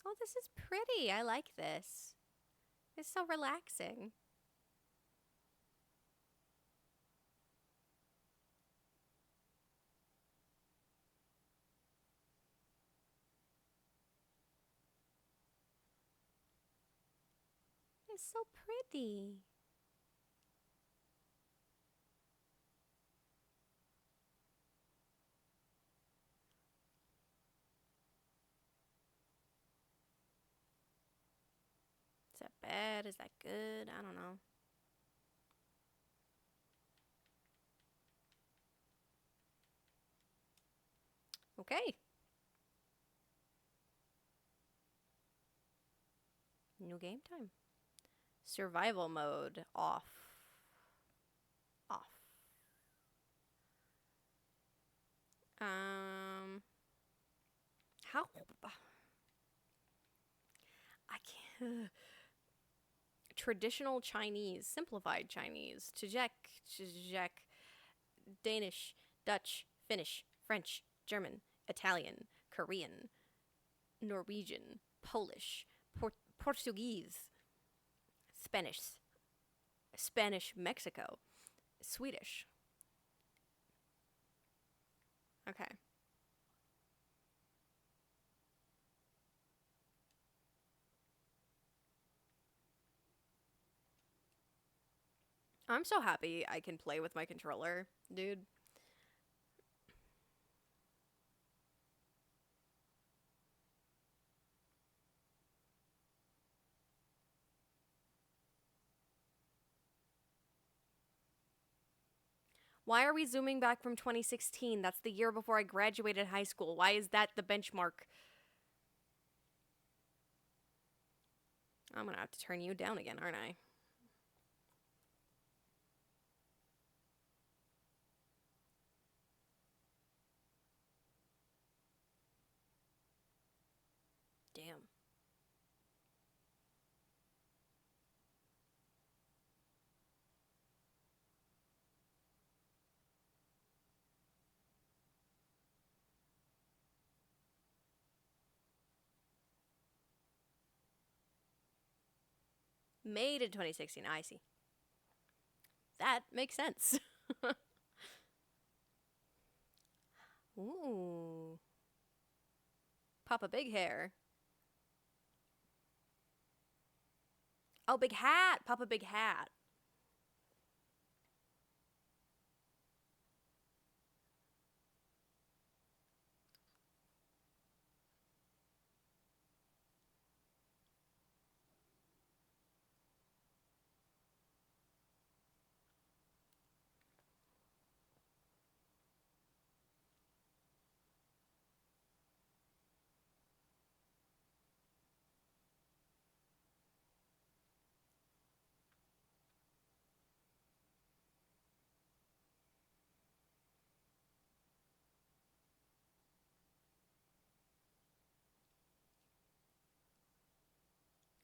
Oh, this is pretty. I like this. It's so relaxing. It's so pretty. Is that bad? Is that good? I don't know. Okay. New game time. Survival mode off. Off. How I can't traditional Chinese, simplified Chinese, Czech, Czech, Danish, Dutch, Finnish, French, German, Italian, Korean, Norwegian, Polish, Portuguese, Spanish, Spanish Mexico, Swedish. Okay. I'm so happy I can play with my controller, dude. Why are we zooming back from 2016? That's the year before I graduated high school. Why is that the benchmark? I'm gonna have to turn you down again, aren't I? Damn. Made in 2016. I see. That makes sense. Ooh. Papa Big Hair. Oh, Big Hat. Papa Big Hat.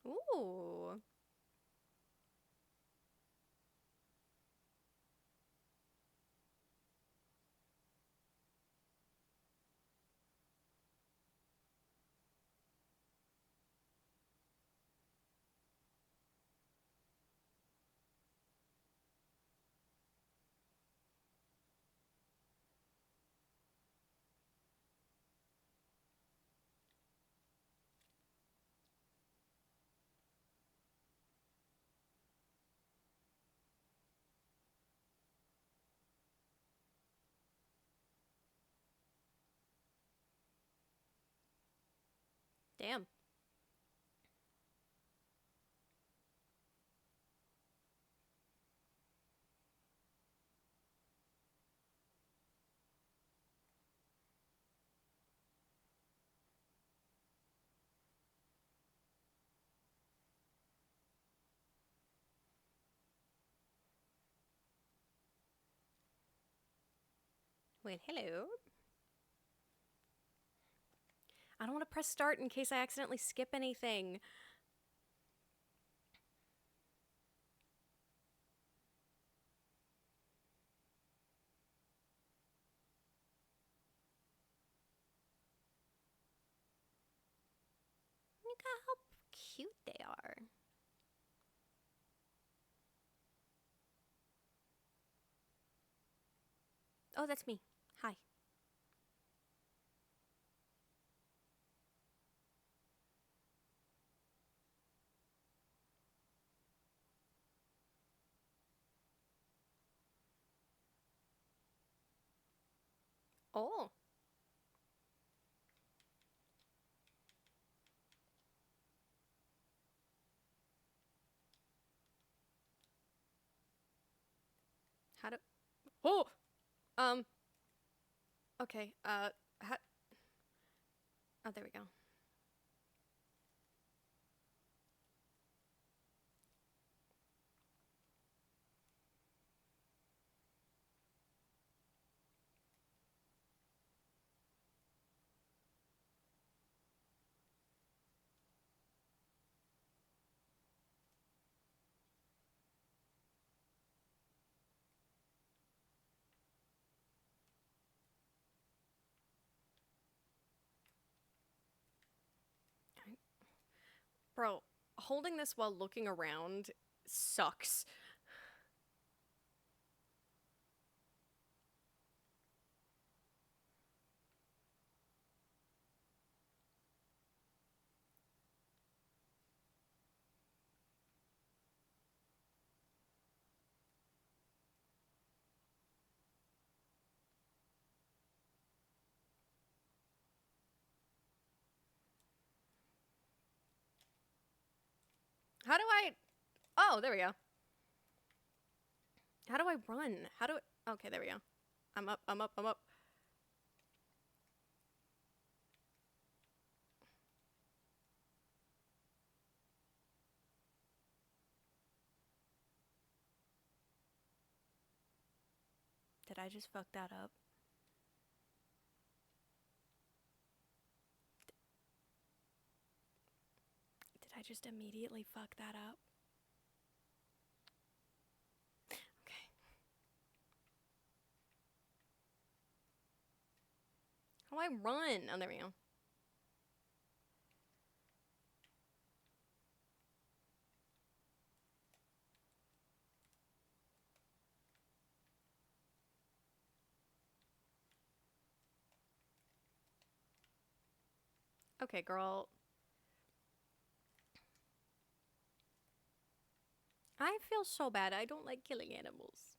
Ooh. Damn. Wait, hello. I don't want to press start in case I accidentally skip anything. Look at how cute they are. Oh, that's me. Hi. Oh. How do... Oh! Um. Okay, how... Oh, there we go. Bro, holding this while looking around sucks. How do I... Oh, there we go. How do I run? How do I... Okay, there we go. I'm up, I'm up, I'm up. Did I just fuck that up? Did I just immediately fuck that up? Okay. How do I run? Oh, there we go. Okay, girl. I feel so bad. I don't like killing animals.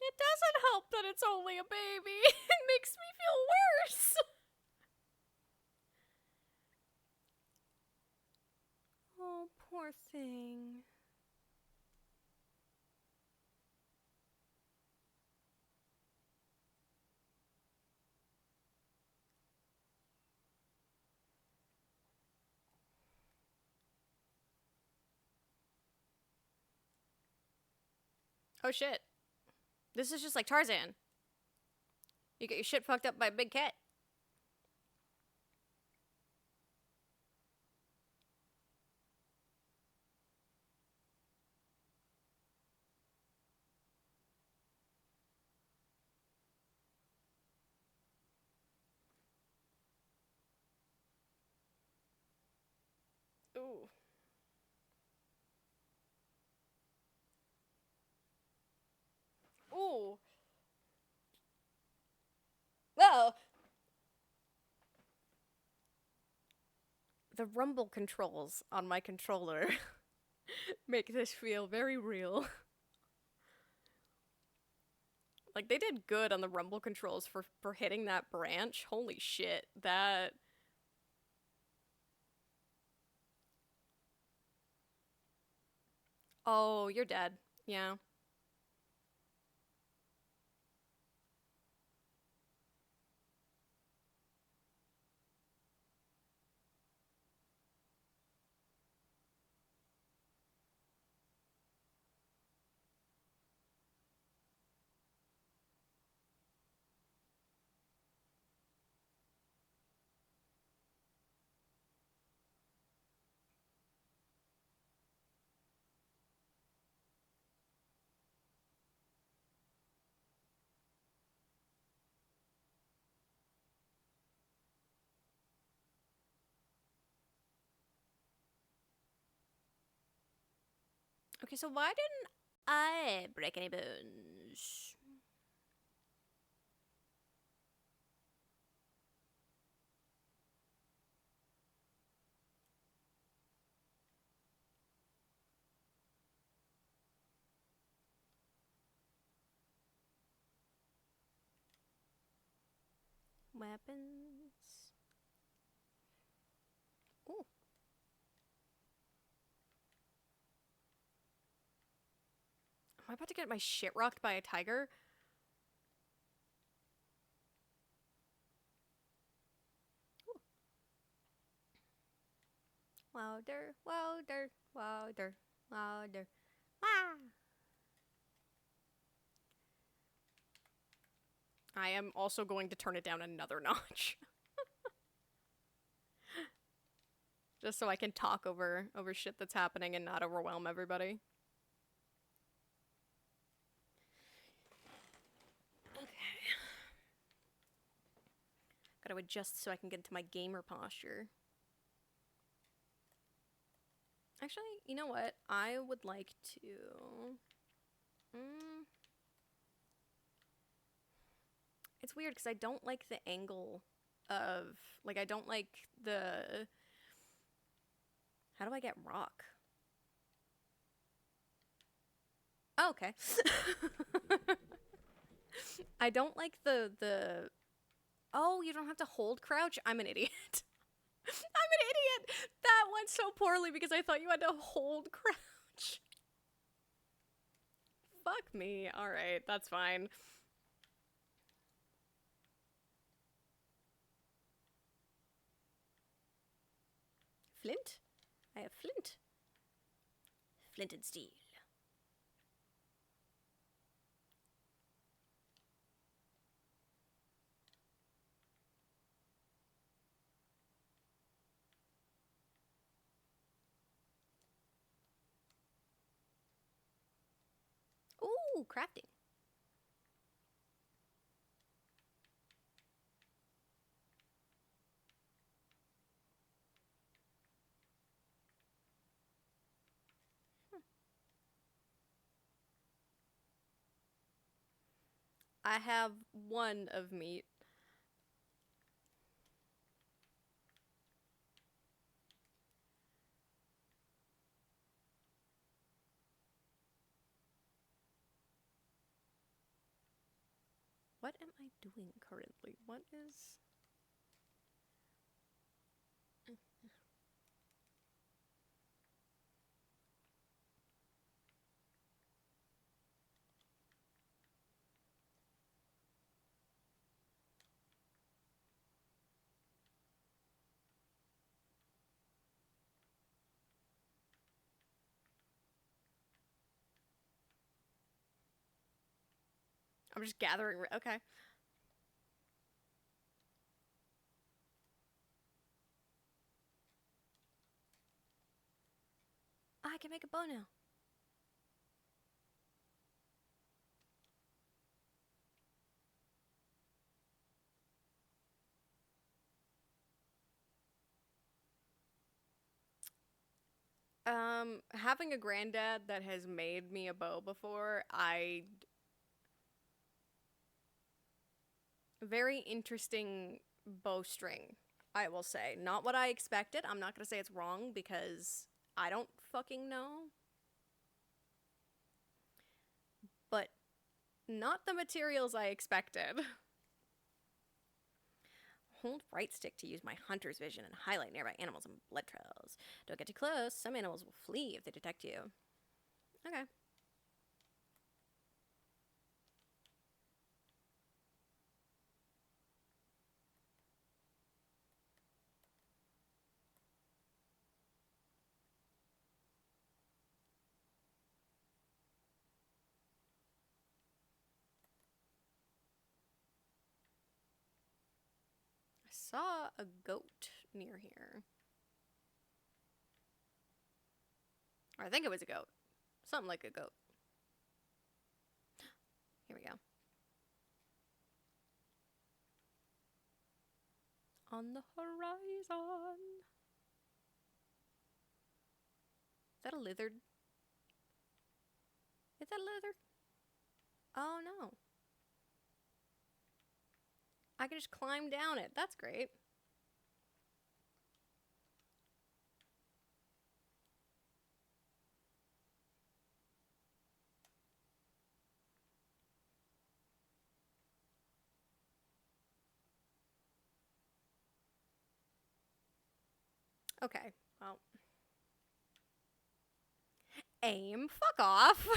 It doesn't help that it's only a baby. It makes me feel worse. Oh, poor thing. Oh shit. This is just like Tarzan. You get your shit fucked up by a big cat. Ooh. Ooh. Oh. The rumble controls on my controller make this feel very real. Like, they did good on the rumble controls for hitting that branch. Holy shit. That... Oh, you're dead. Yeah. Okay, so why didn't I break any bones? Weapons. Ooh. Am I about to get my shit rocked by a tiger? Ooh. Wilder, wilder, wilder, wilder. Ah! I am also going to turn it down another notch. Just so I can talk over shit that's happening and not overwhelm everybody. Okay. Gotta adjust so I can get into my gamer posture. Actually, you know what? I would like to... It's weird because I don't like the angle of... Like, I don't like the... How do I get rock? Oh, okay. I don't like the... Oh, you don't have to hold crouch? I'm an idiot. I'm an idiot! That went so poorly because I thought you had to hold crouch. Fuck me. Alright, that's fine. Flint? I have flint. Flint and steel. Ooh, crafting. I have one of meat. What am I doing currently? What is... I'm just gathering... Okay. I can make a bow now. Having a granddad that has made me a bow before, very interesting bowstring, I will say. Not what I expected. I'm not gonna say it's wrong because I don't fucking know. But not the materials I expected. Hold right stick to use my hunter's vision and highlight nearby animals and blood trails. Don't get too close. Some animals will flee if they detect you. Okay. I saw a goat near here. Or I think it was a goat. Something like a goat. Here we go. On the horizon. Is that a lizard? Is that a lizard? Oh no. I can just climb down it. That's great. Okay, well. Aim. Fuck off.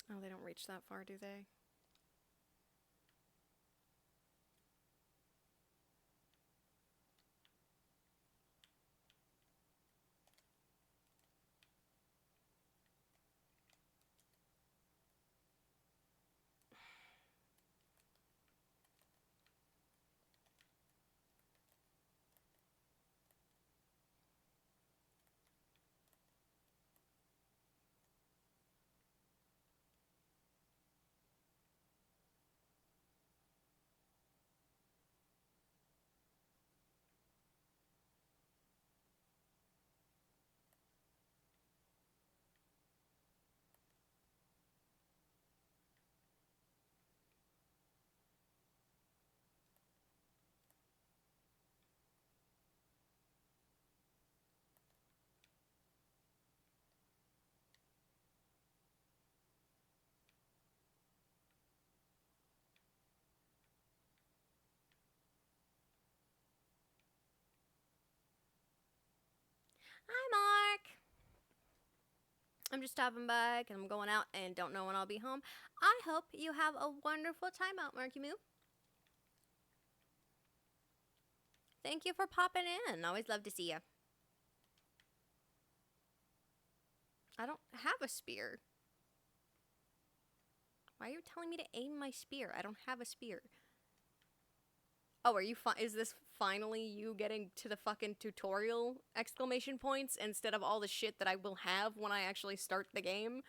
Oh, they don't reach that far, do they? Hi, Mark. I'm just stopping by and I'm going out and don't know when I'll be home. I hope you have a wonderful time out, Marky Moo. Thank you for popping in. Always love to see you. I don't have a spear. Why are you telling me to aim my spear? I don't have a spear. Oh, are you is this finally you getting to the fucking tutorial exclamation points instead of all the shit that I will have when I actually start the game?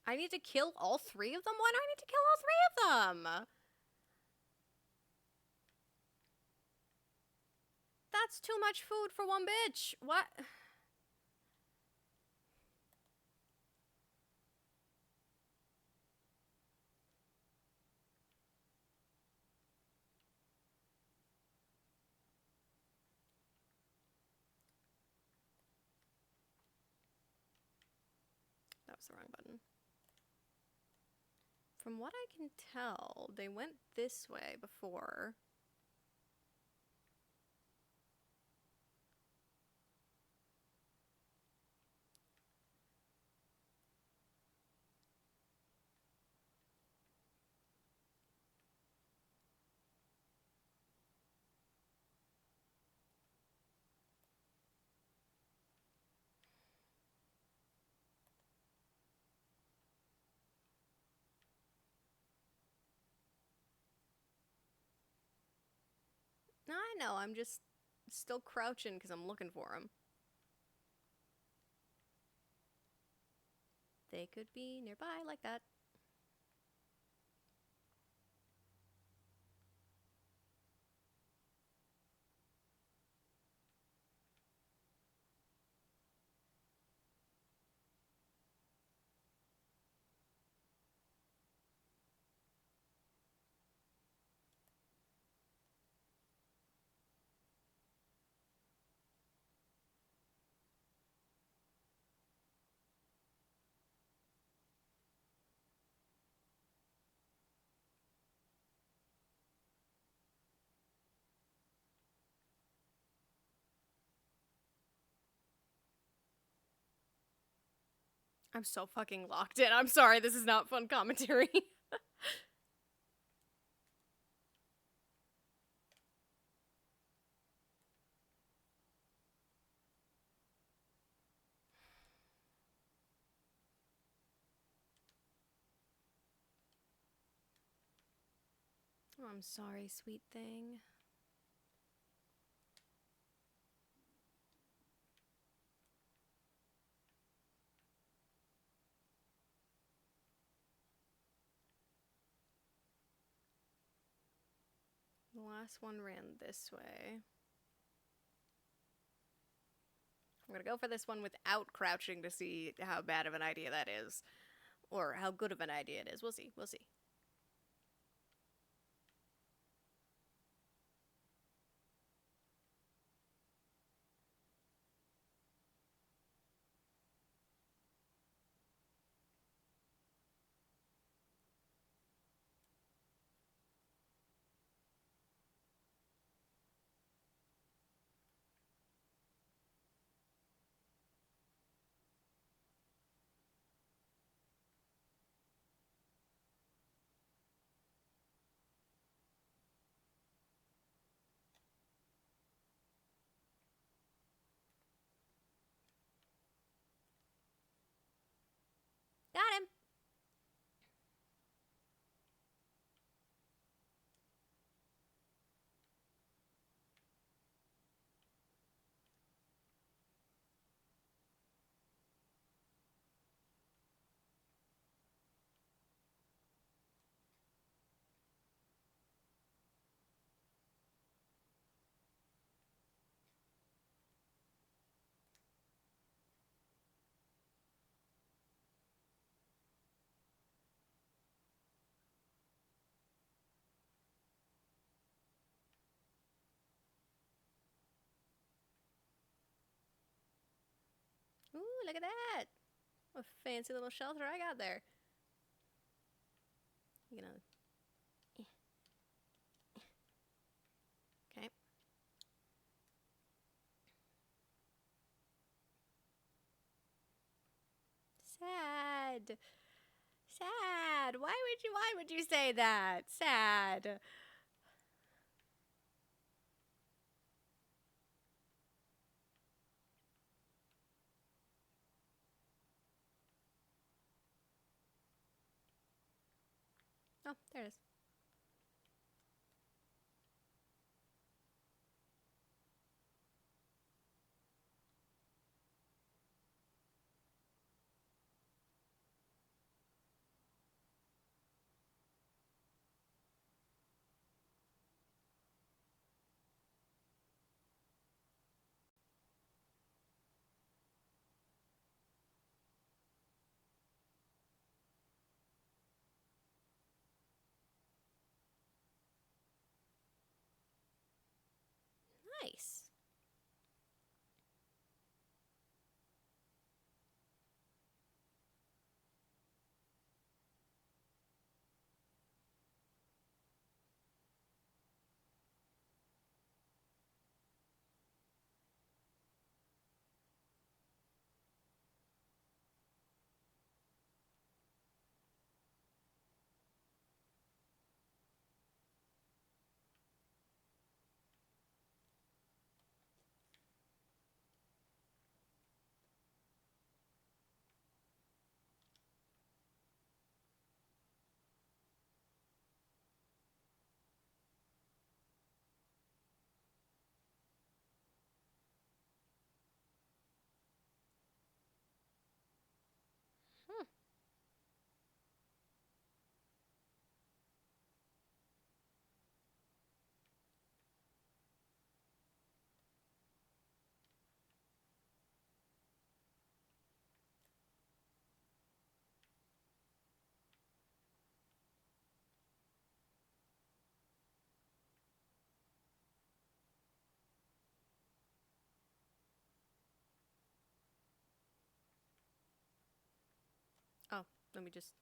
I need to kill all three of them? Why do I need to kill all three of them? That's too much food for one bitch. What? That was the wrong button. From what I can tell, they went this way before. I know, I'm just still crouching because I'm looking for them. They could be nearby like that. I'm so fucking locked in. I'm sorry, this is not fun commentary. Oh, I'm sorry, sweet thing. The last one ran this way. I'm gonna go for this one without crouching to see how bad of an idea that is. Or how good of an idea it is. We'll see. We'll see. Got him! Ooh, look at that! What a fancy little shelter I got there. You know. Okay. Sad. Sad. Why would you say that? Sad. Oh, there it is. Nice. Hmm. Oh, let me just.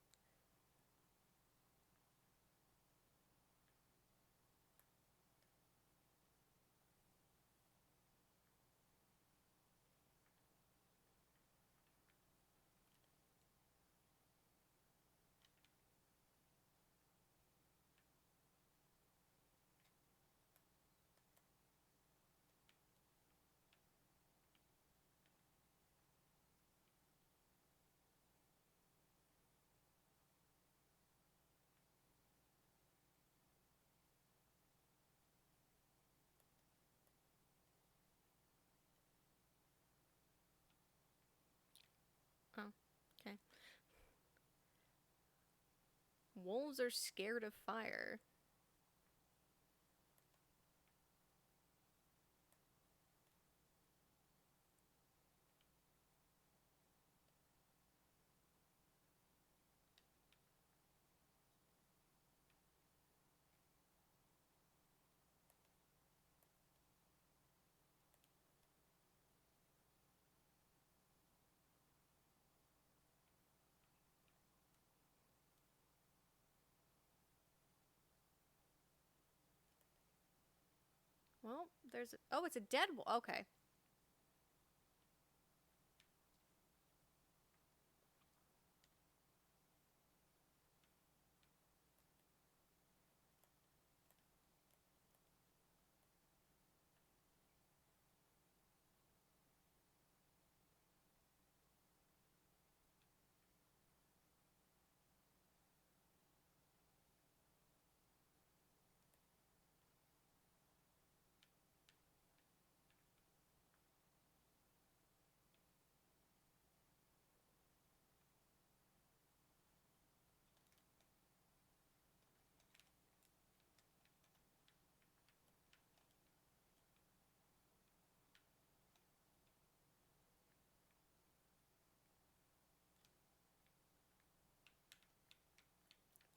Oh, okay. Wolves are scared of fire. Well, there's. Oh, it's a dead wolf. Okay.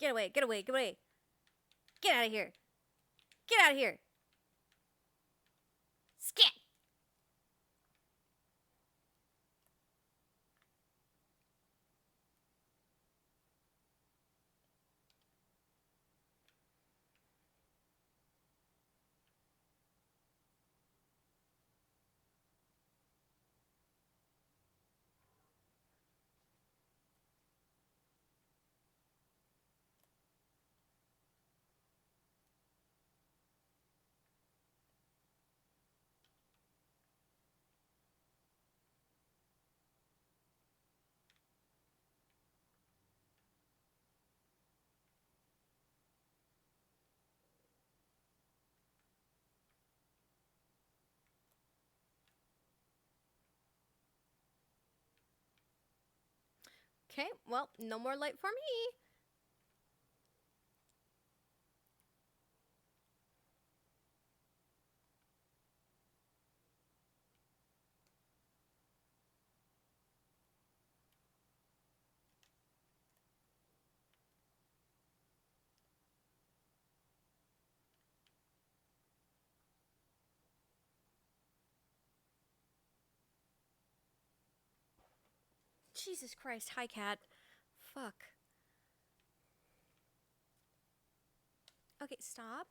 Get away, get away, get away. Get out of here. Get out of here. Skit! Okay, well, no more light for me. Jesus Christ, hi cat. Fuck. Okay, stop.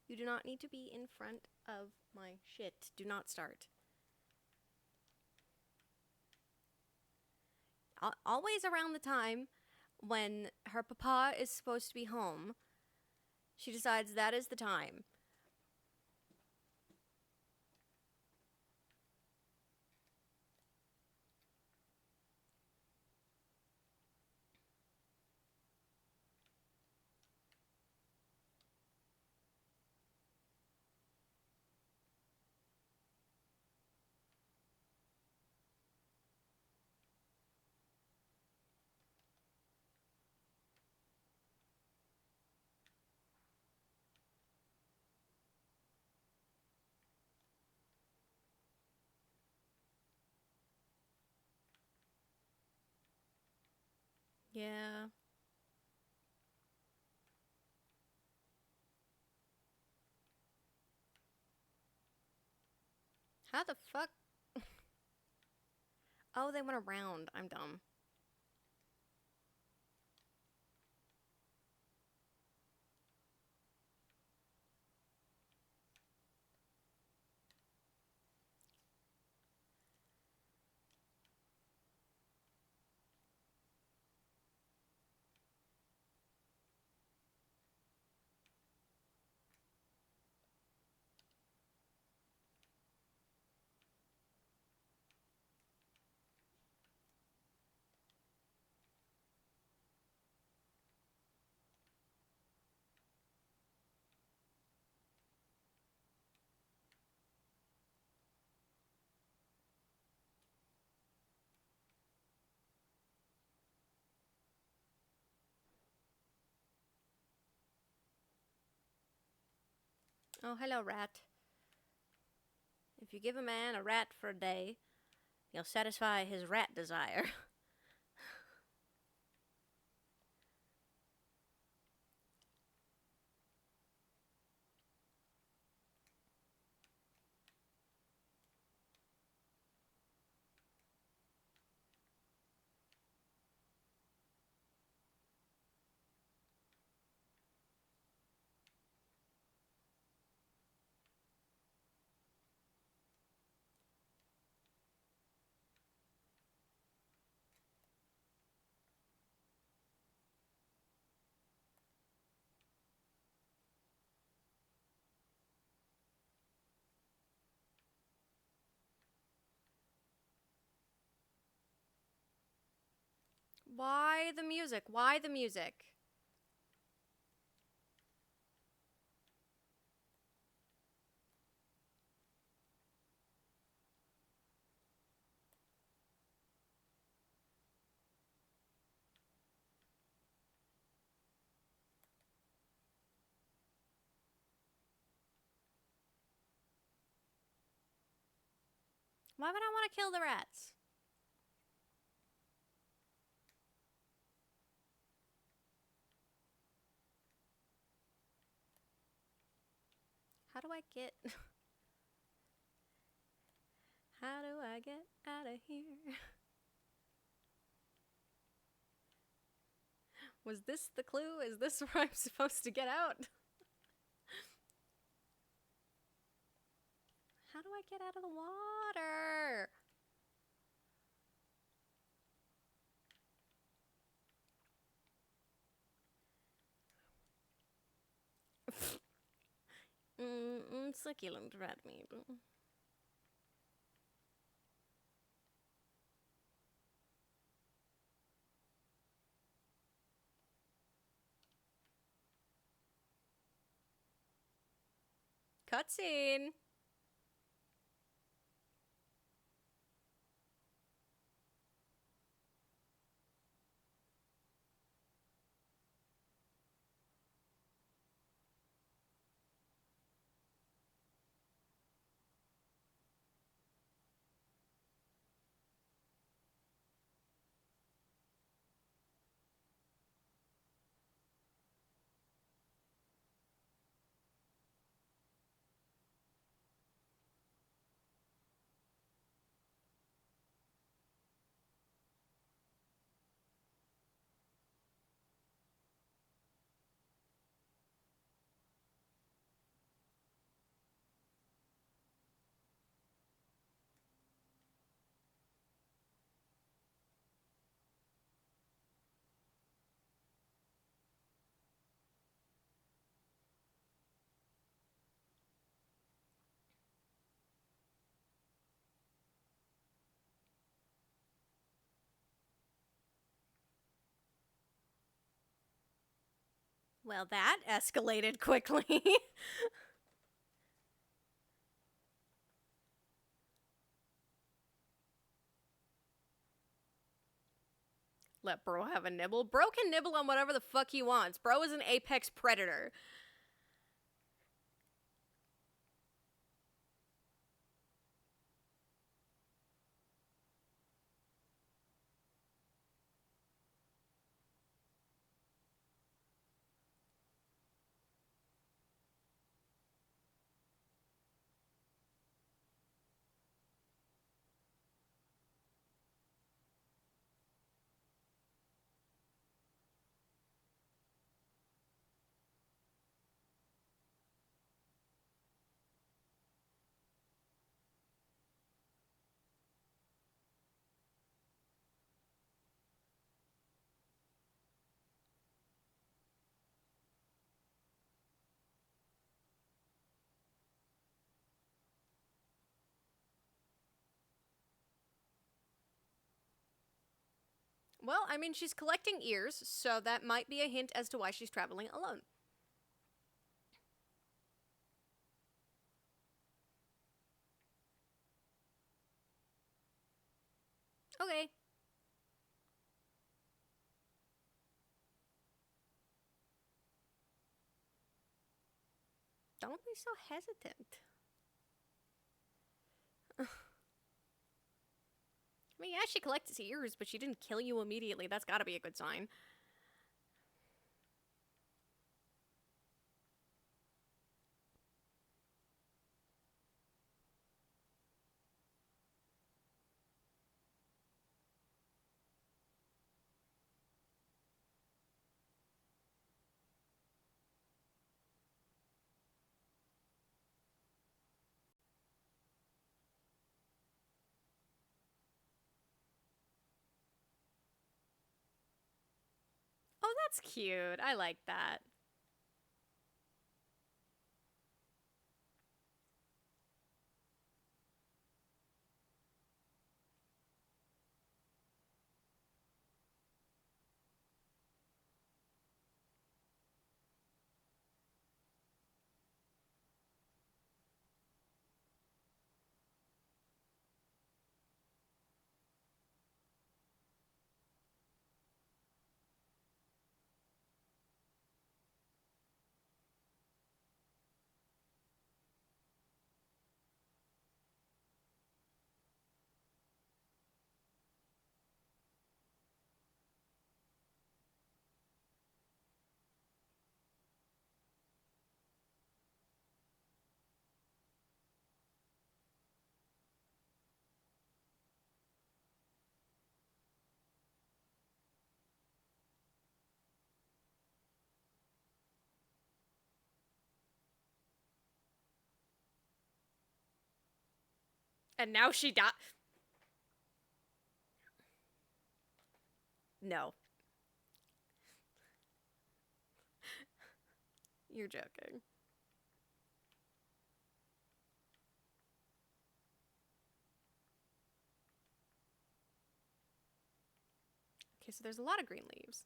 You do not need to be in front of my shit. Do not start. Always around the time when her papa is supposed to be home, she decides that is the time. Yeah. How the fuck? Oh, they went around. I'm dumb. Oh, hello, rat. If you give a man a rat for a day, you'll satisfy his rat desire. Why the music? Why the music? Why would I want to kill the rats? How do I get... How do I get out of here? Was this the clue? Is this where I'm supposed to get out? How do I get out of the water? Succulent rat meat. Cutscene. Well, that escalated quickly. Let bro have a nibble. Bro can nibble on whatever the fuck he wants. Bro is an apex predator. Well, I mean, she's collecting ears, so that might be a hint as to why she's traveling alone. Okay. Don't be so hesitant. I mean, yeah, she collects ears, but she didn't kill you immediately. That's gotta be a good sign. Oh, that's cute. I like that. And now she died. No. You're joking. Okay, so there's a lot of green leaves.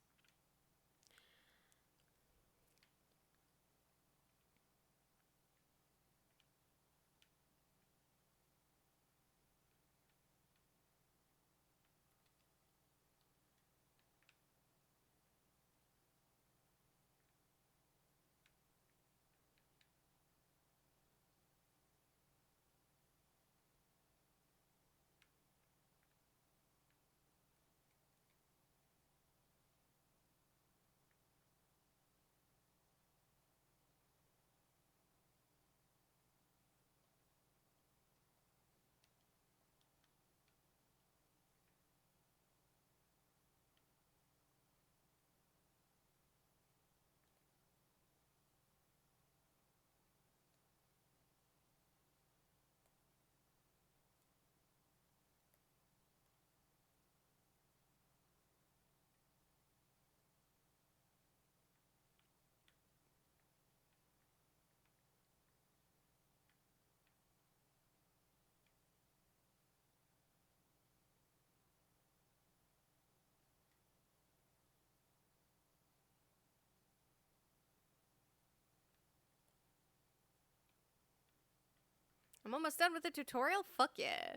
I'm almost done with the tutorial. Fuck yeah.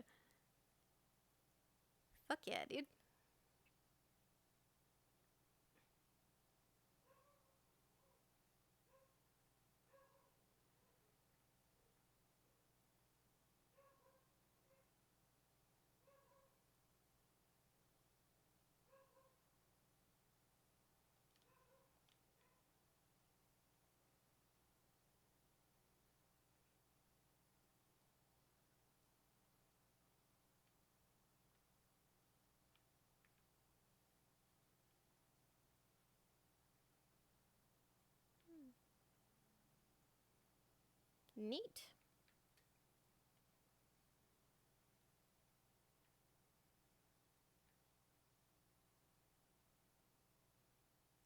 Fuck yeah, dude. Neat.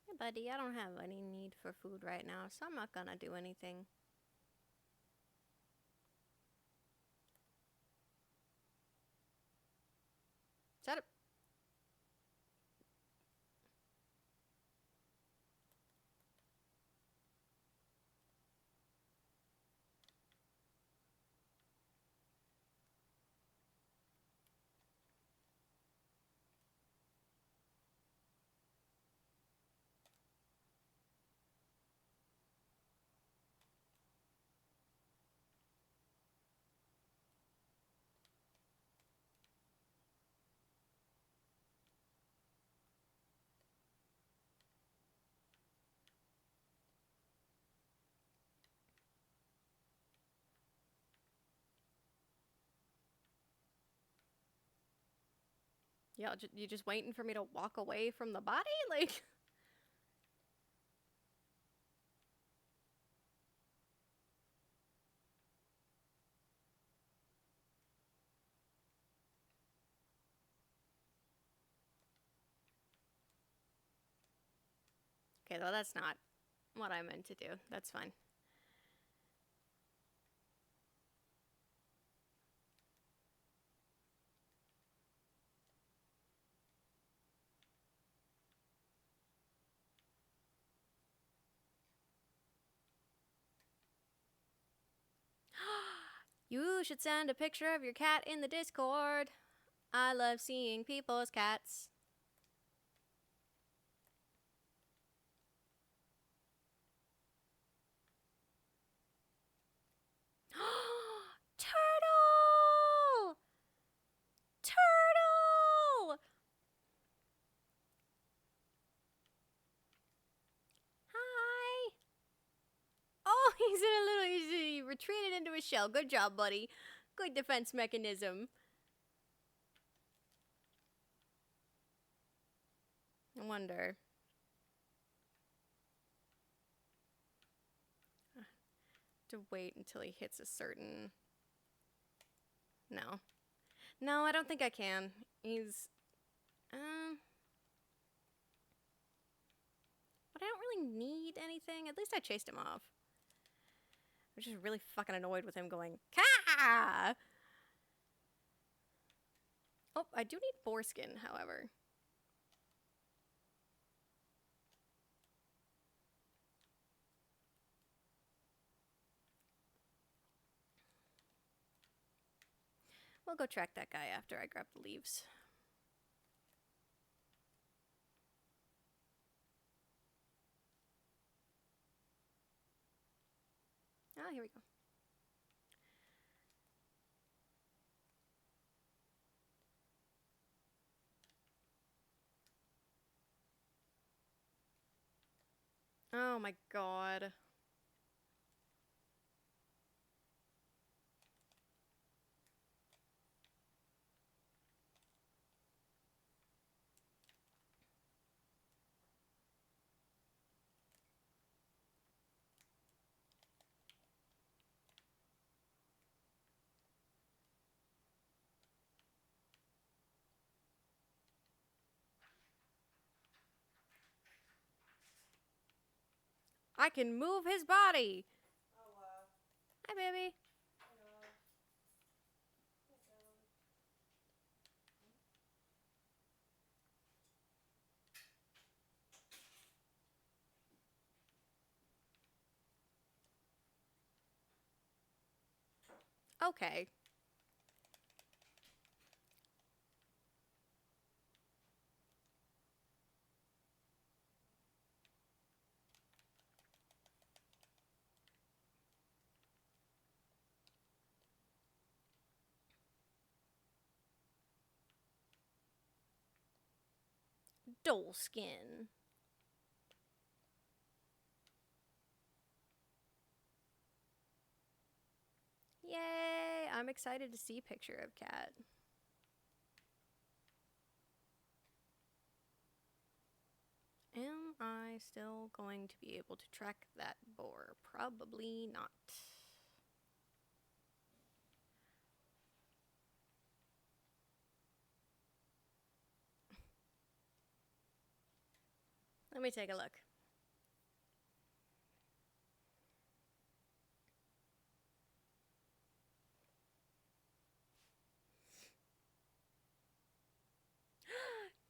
Hey, buddy, I don't have any need for food right now, so I'm not gonna do anything. Shut up. Yeah, you just waiting for me to walk away from the body? Like, okay, well, that's not what I meant to do. That's fine. You should send a picture of your cat in the Discord. I love seeing people's cats. Turtle! Turtle! Hi! Oh, he's in a little. He retreated into his shell. Good job, buddy. Good defense mechanism. I wonder. To wait until he hits a certain. No. No, I don't think I can. He's. But I don't really need anything. At least I chased him off. I'm just really fucking annoyed with him going, Ka! Oh, I do need boar skin, however. We'll go track that guy after I grab the leaves. Ah, here we go. Oh my god. I can move his body. Hi, baby. Okay. Doll skin. Yay! I'm excited to see a picture of Cat. Am I still going to be able to track that boar? Probably not. Let me take a look.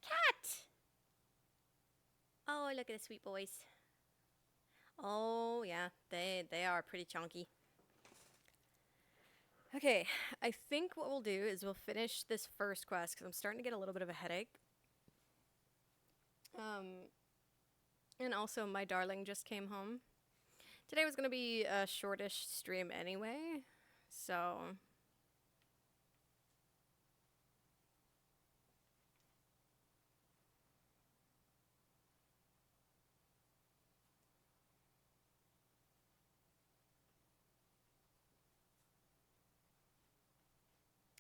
Cat! Oh, look at the sweet boys. Oh, yeah, they are pretty chunky. Okay, I think what we'll do is we'll finish this first quest because I'm starting to get a little bit of a headache. And also my darling just came home. Today was gonna be a shortish stream anyway, so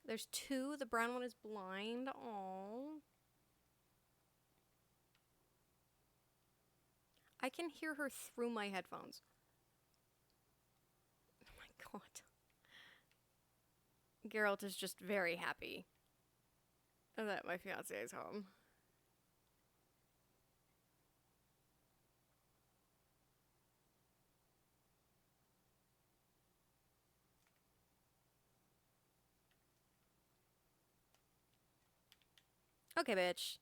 there's two. The brown one is blind. Aww. I can hear her through my headphones. Oh my god. Geralt is just very happy that my fiance is home. Okay, bitch.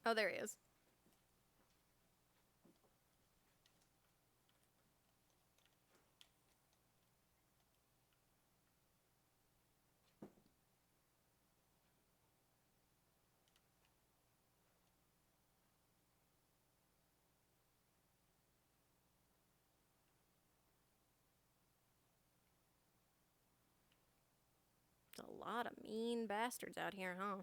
Oh, there he is. There's a lot of mean bastards out here, huh?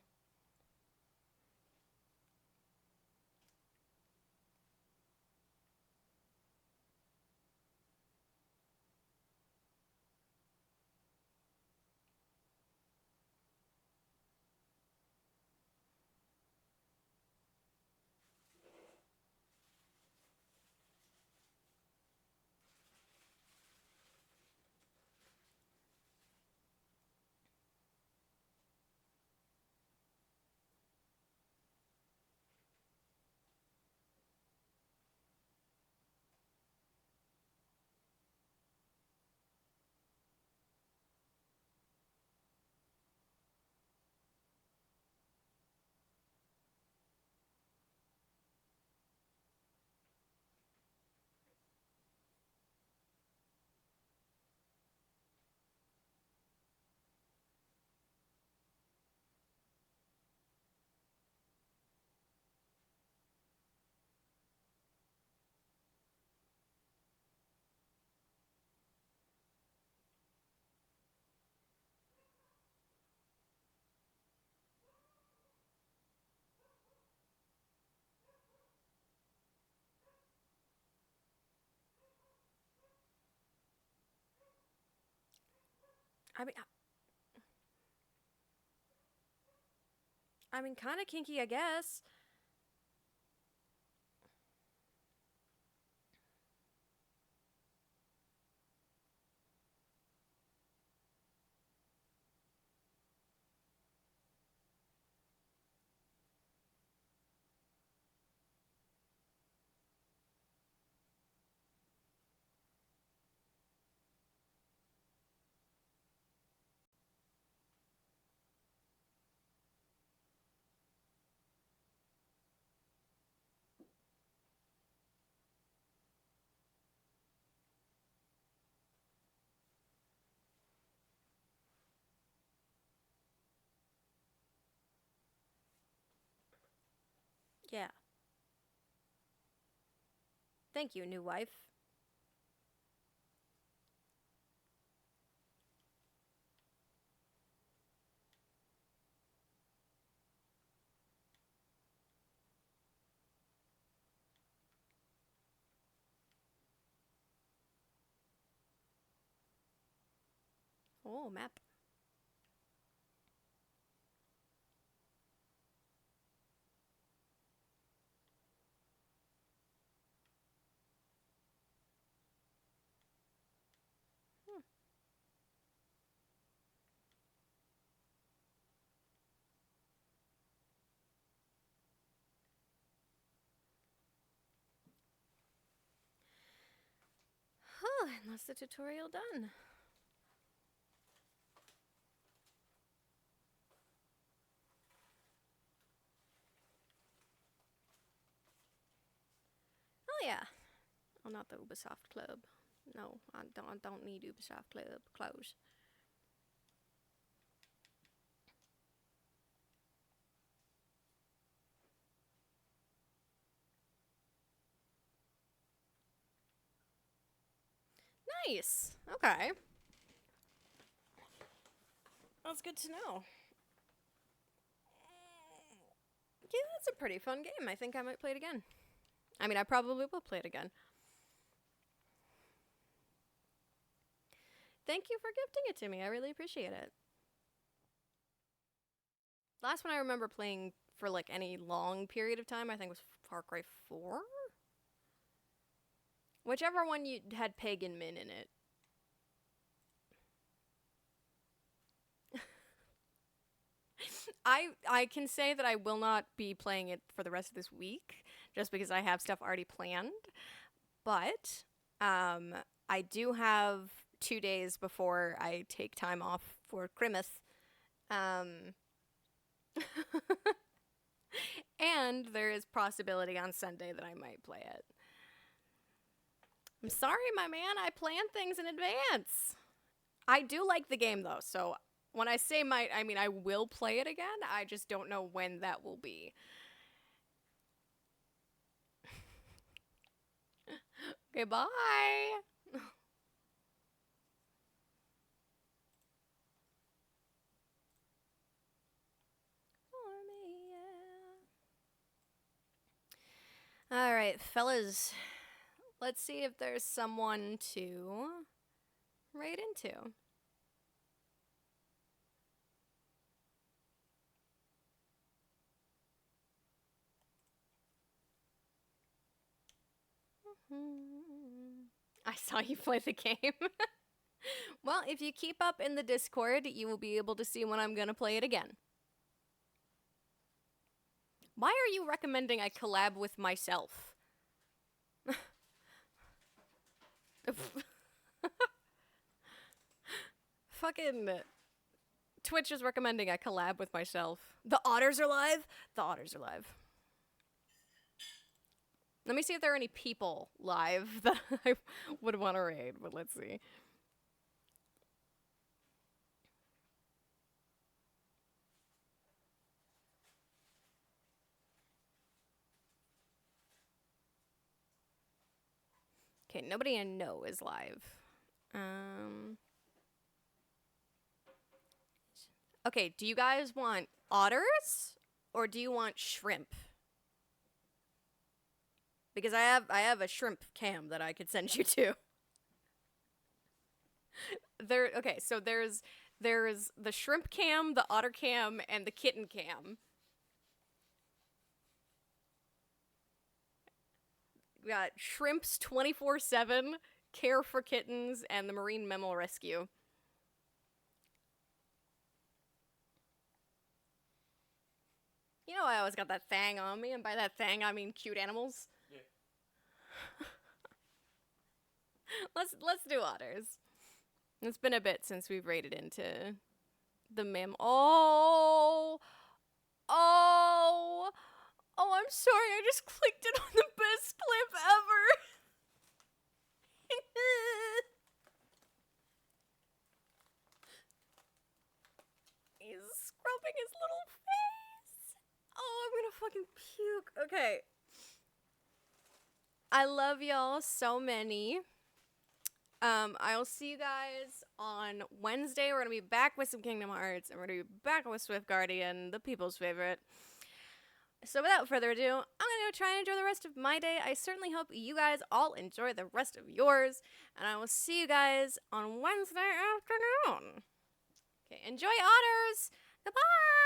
I mean, kind of kinky, I guess. Yeah. Thank you, new wife. Oh, map. Oh, and that's the tutorial done. Oh yeah. Oh, not the Ubisoft Club. No, I don't need Ubisoft Club clothes. Nice. Okay. That's good to know. Yeah, that's a pretty fun game. I think I might play it again. I mean, I probably will play it again. Thank you for gifting it to me. I really appreciate it. Last one I remember playing for like any long period of time, I think was Far Cry 4? Whichever one you had Pagan Min in it. I can say that I will not be playing it for the rest of this week, just because I have stuff already planned. But I do have 2 days before I take time off for Christmas. And there is possibility on Sunday that I might play it. I'm sorry, my man. I plan things in advance. I do like the game, though, so when I say might, I mean I will play it again. I just don't know when that will be. Okay, bye. All right, fellas. Let's see if there's someone to raid into. I saw you play the game. Well, if you keep up in the Discord, you will be able to see when I'm gonna play it again. Why are you recommending I collab with myself? Fucking Twitch is recommending I collab with myself. The otters are live? The otters are live. Let me see if there are any people live that I would want to raid, but let's see. Okay, nobody I know is live. Okay, do you guys want otters or do you want shrimp? Because I have a shrimp cam that I could send you to. Okay, so there's the shrimp cam, the otter cam, and the kitten cam. We got shrimps 24/7, care for kittens, and the marine mammal rescue. You know I always got that thing on me, and by that thing I mean cute animals. Yeah. let's do otters. It's been a bit since we've raided into the Oh, I'm sorry. I just clicked it on the best clip ever. He's scrubbing his little face. Oh, I'm gonna fucking puke. Okay. I love y'all so many. I will see you guys on Wednesday. We're gonna be back with some Kingdom Hearts, and we're gonna be back with Swift Guardian, the people's favorite. So without further ado, I'm gonna go try and enjoy the rest of my day. I certainly hope you guys all enjoy the rest of yours, and I will see you guys on Wednesday afternoon. Okay, enjoy Otters. Goodbye.